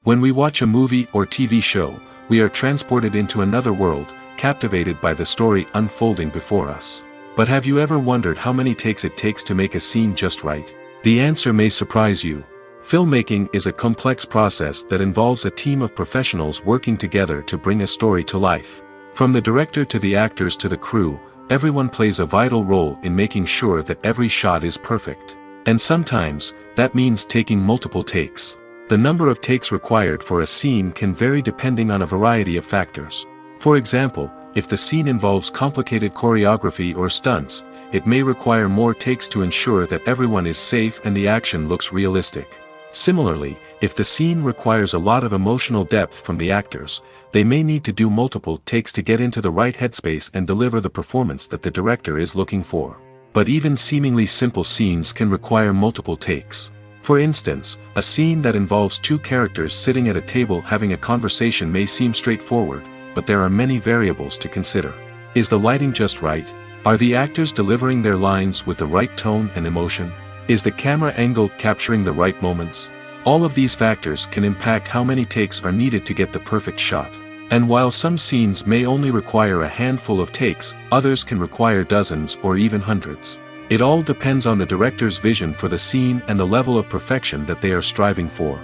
When we watch a movie or TV show, we are transported into another world, captivated by the story unfolding before us. But have you ever wondered how many takes it takes to make a scene just right? The answer may surprise you. Filmmaking is a complex process that involves a team of professionals working together to bring a story to life. From the director to the actors to the crew, everyone plays a vital role in making sure that every shot is perfect. And sometimes, that means taking multiple takes. The number of takes required for a scene can vary depending on a variety of factors. For example, if the scene involves complicated choreography or stunts, it may require more takes to ensure that everyone is safe and the action looks realistic. Similarly, if the scene requires a lot of emotional depth from the actors, they may need to do multiple takes to get into the right headspace and deliver the performance that the director is looking for. But even seemingly simple scenes can require multiple takes. For instance, a scene that involves two characters sitting at a table having a conversation may seem straightforward, but there are many variables to consider. Is the lighting just right? Are the actors delivering their lines with the right tone and emotion? Is the camera angle capturing the right moments? All of these factors can impact how many takes are needed to get the perfect shot. And while some scenes may only require a handful of takes, others can require dozens or even hundreds. It all depends on the director's vision for the scene and the level of perfection that they are striving for.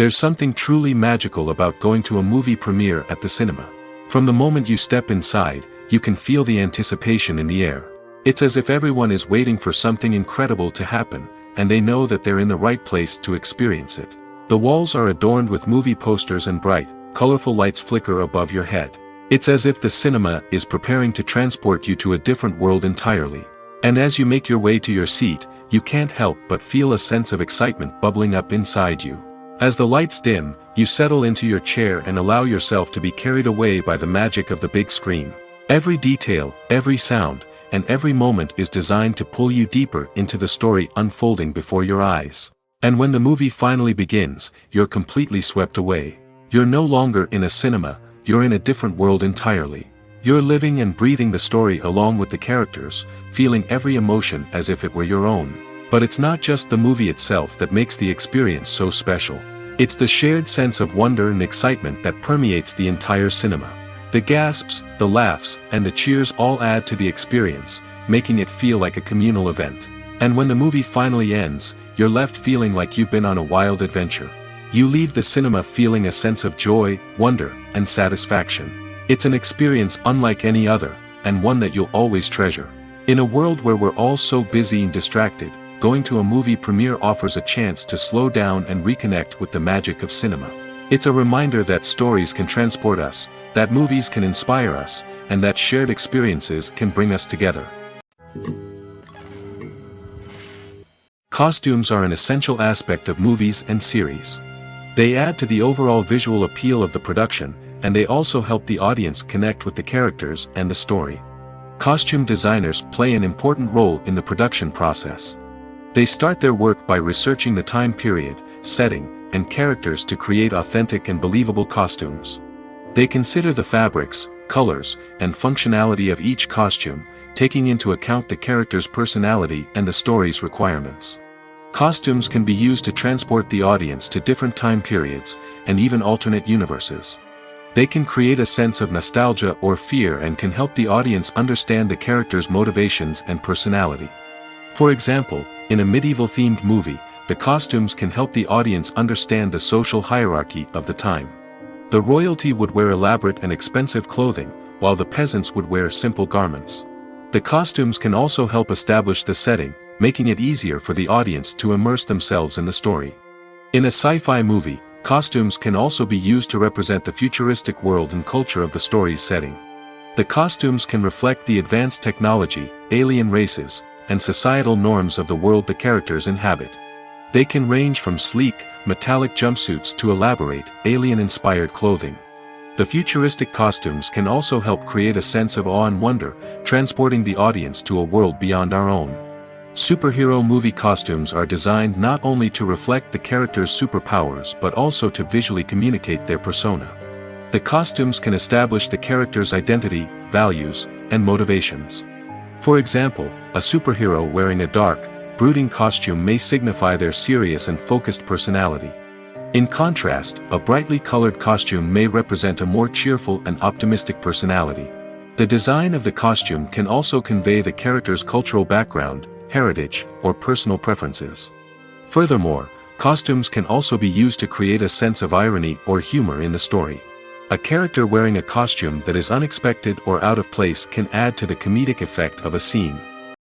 There's something truly magical about going to a movie premiere at the cinema. From the moment you step inside, you can feel the anticipation in the air. It's as if everyone is waiting for something incredible to happen, and they know that they're in the right place to experience it. The walls are adorned with movie posters and bright, colorful lights flicker above your head. It's as if the cinema is preparing to transport you to a different world entirely. And as you make your way to your seat, you can't help but feel a sense of excitement bubbling up inside you. As the lights dim, you settle into your chair and allow yourself to be carried away by the magic of the big screen. Every detail, every sound, and every moment is designed to pull you deeper into the story unfolding before your eyes. And when the movie finally begins, you're completely swept away. You're no longer in a cinema, you're in a different world entirely. You're living and breathing the story along with the characters, feeling every emotion as if it were your own. But it's not just the movie itself that makes the experience so special. It's the shared sense of wonder and excitement that permeates the entire cinema. The gasps, the laughs, and the cheers all add to the experience, making it feel like a communal event. And when the movie finally ends, you're left feeling like you've been on a wild adventure. You leave the cinema feeling a sense of joy, wonder, and satisfaction. It's an experience unlike any other, and one that you'll always treasure. In a world where we're all so busy and distracted, going to a movie premiere offers a chance to slow down and reconnect with the magic of cinema. It's a reminder that stories can transport us, that movies can inspire us, and that shared experiences can bring us together. Costumes are an essential aspect of movies and series. They add to the overall visual appeal of the production, and they also help the audience connect with the characters and the story. Costume designers play an important role in the production process. They start their work by researching the time period, setting, and characters to create authentic and believable costumes. They consider the fabrics, colors, and functionality of each costume, taking into account the character's personality and the story's requirements. Costumes can be used to transport the audience to different time periods, and even alternate universes. They can create a sense of nostalgia or fear and can help the audience understand the character's motivations and personality. For example, in a medieval-themed movie, the costumes can help the audience understand the social hierarchy of the time. The royalty would wear elaborate and expensive clothing, while the peasants would wear simple garments. The costumes can also help establish the setting, making it easier for the audience to immerse themselves in the story. In a sci-fi movie, costumes can also be used to represent the futuristic world and culture of the story's setting. The costumes can reflect the advanced technology, alien races, and societal norms of the world the characters inhabit. They can range from sleek, metallic jumpsuits to elaborate, alien-inspired clothing. The futuristic costumes can also help create a sense of awe and wonder, transporting the audience to a world beyond our own. Superhero movie costumes are designed not only to reflect the character's superpowers but also to visually communicate their persona. The costumes can establish the character's identity, values, and motivations. For example, a superhero wearing a dark, brooding costume may signify their serious and focused personality. In contrast, a brightly colored costume may represent a more cheerful and optimistic personality. The design of the costume can also convey the character's cultural background, heritage, or personal preferences. Furthermore, costumes can also be used to create a sense of irony or humor in the story. A character wearing a costume that is unexpected or out of place can add to the comedic effect of a scene.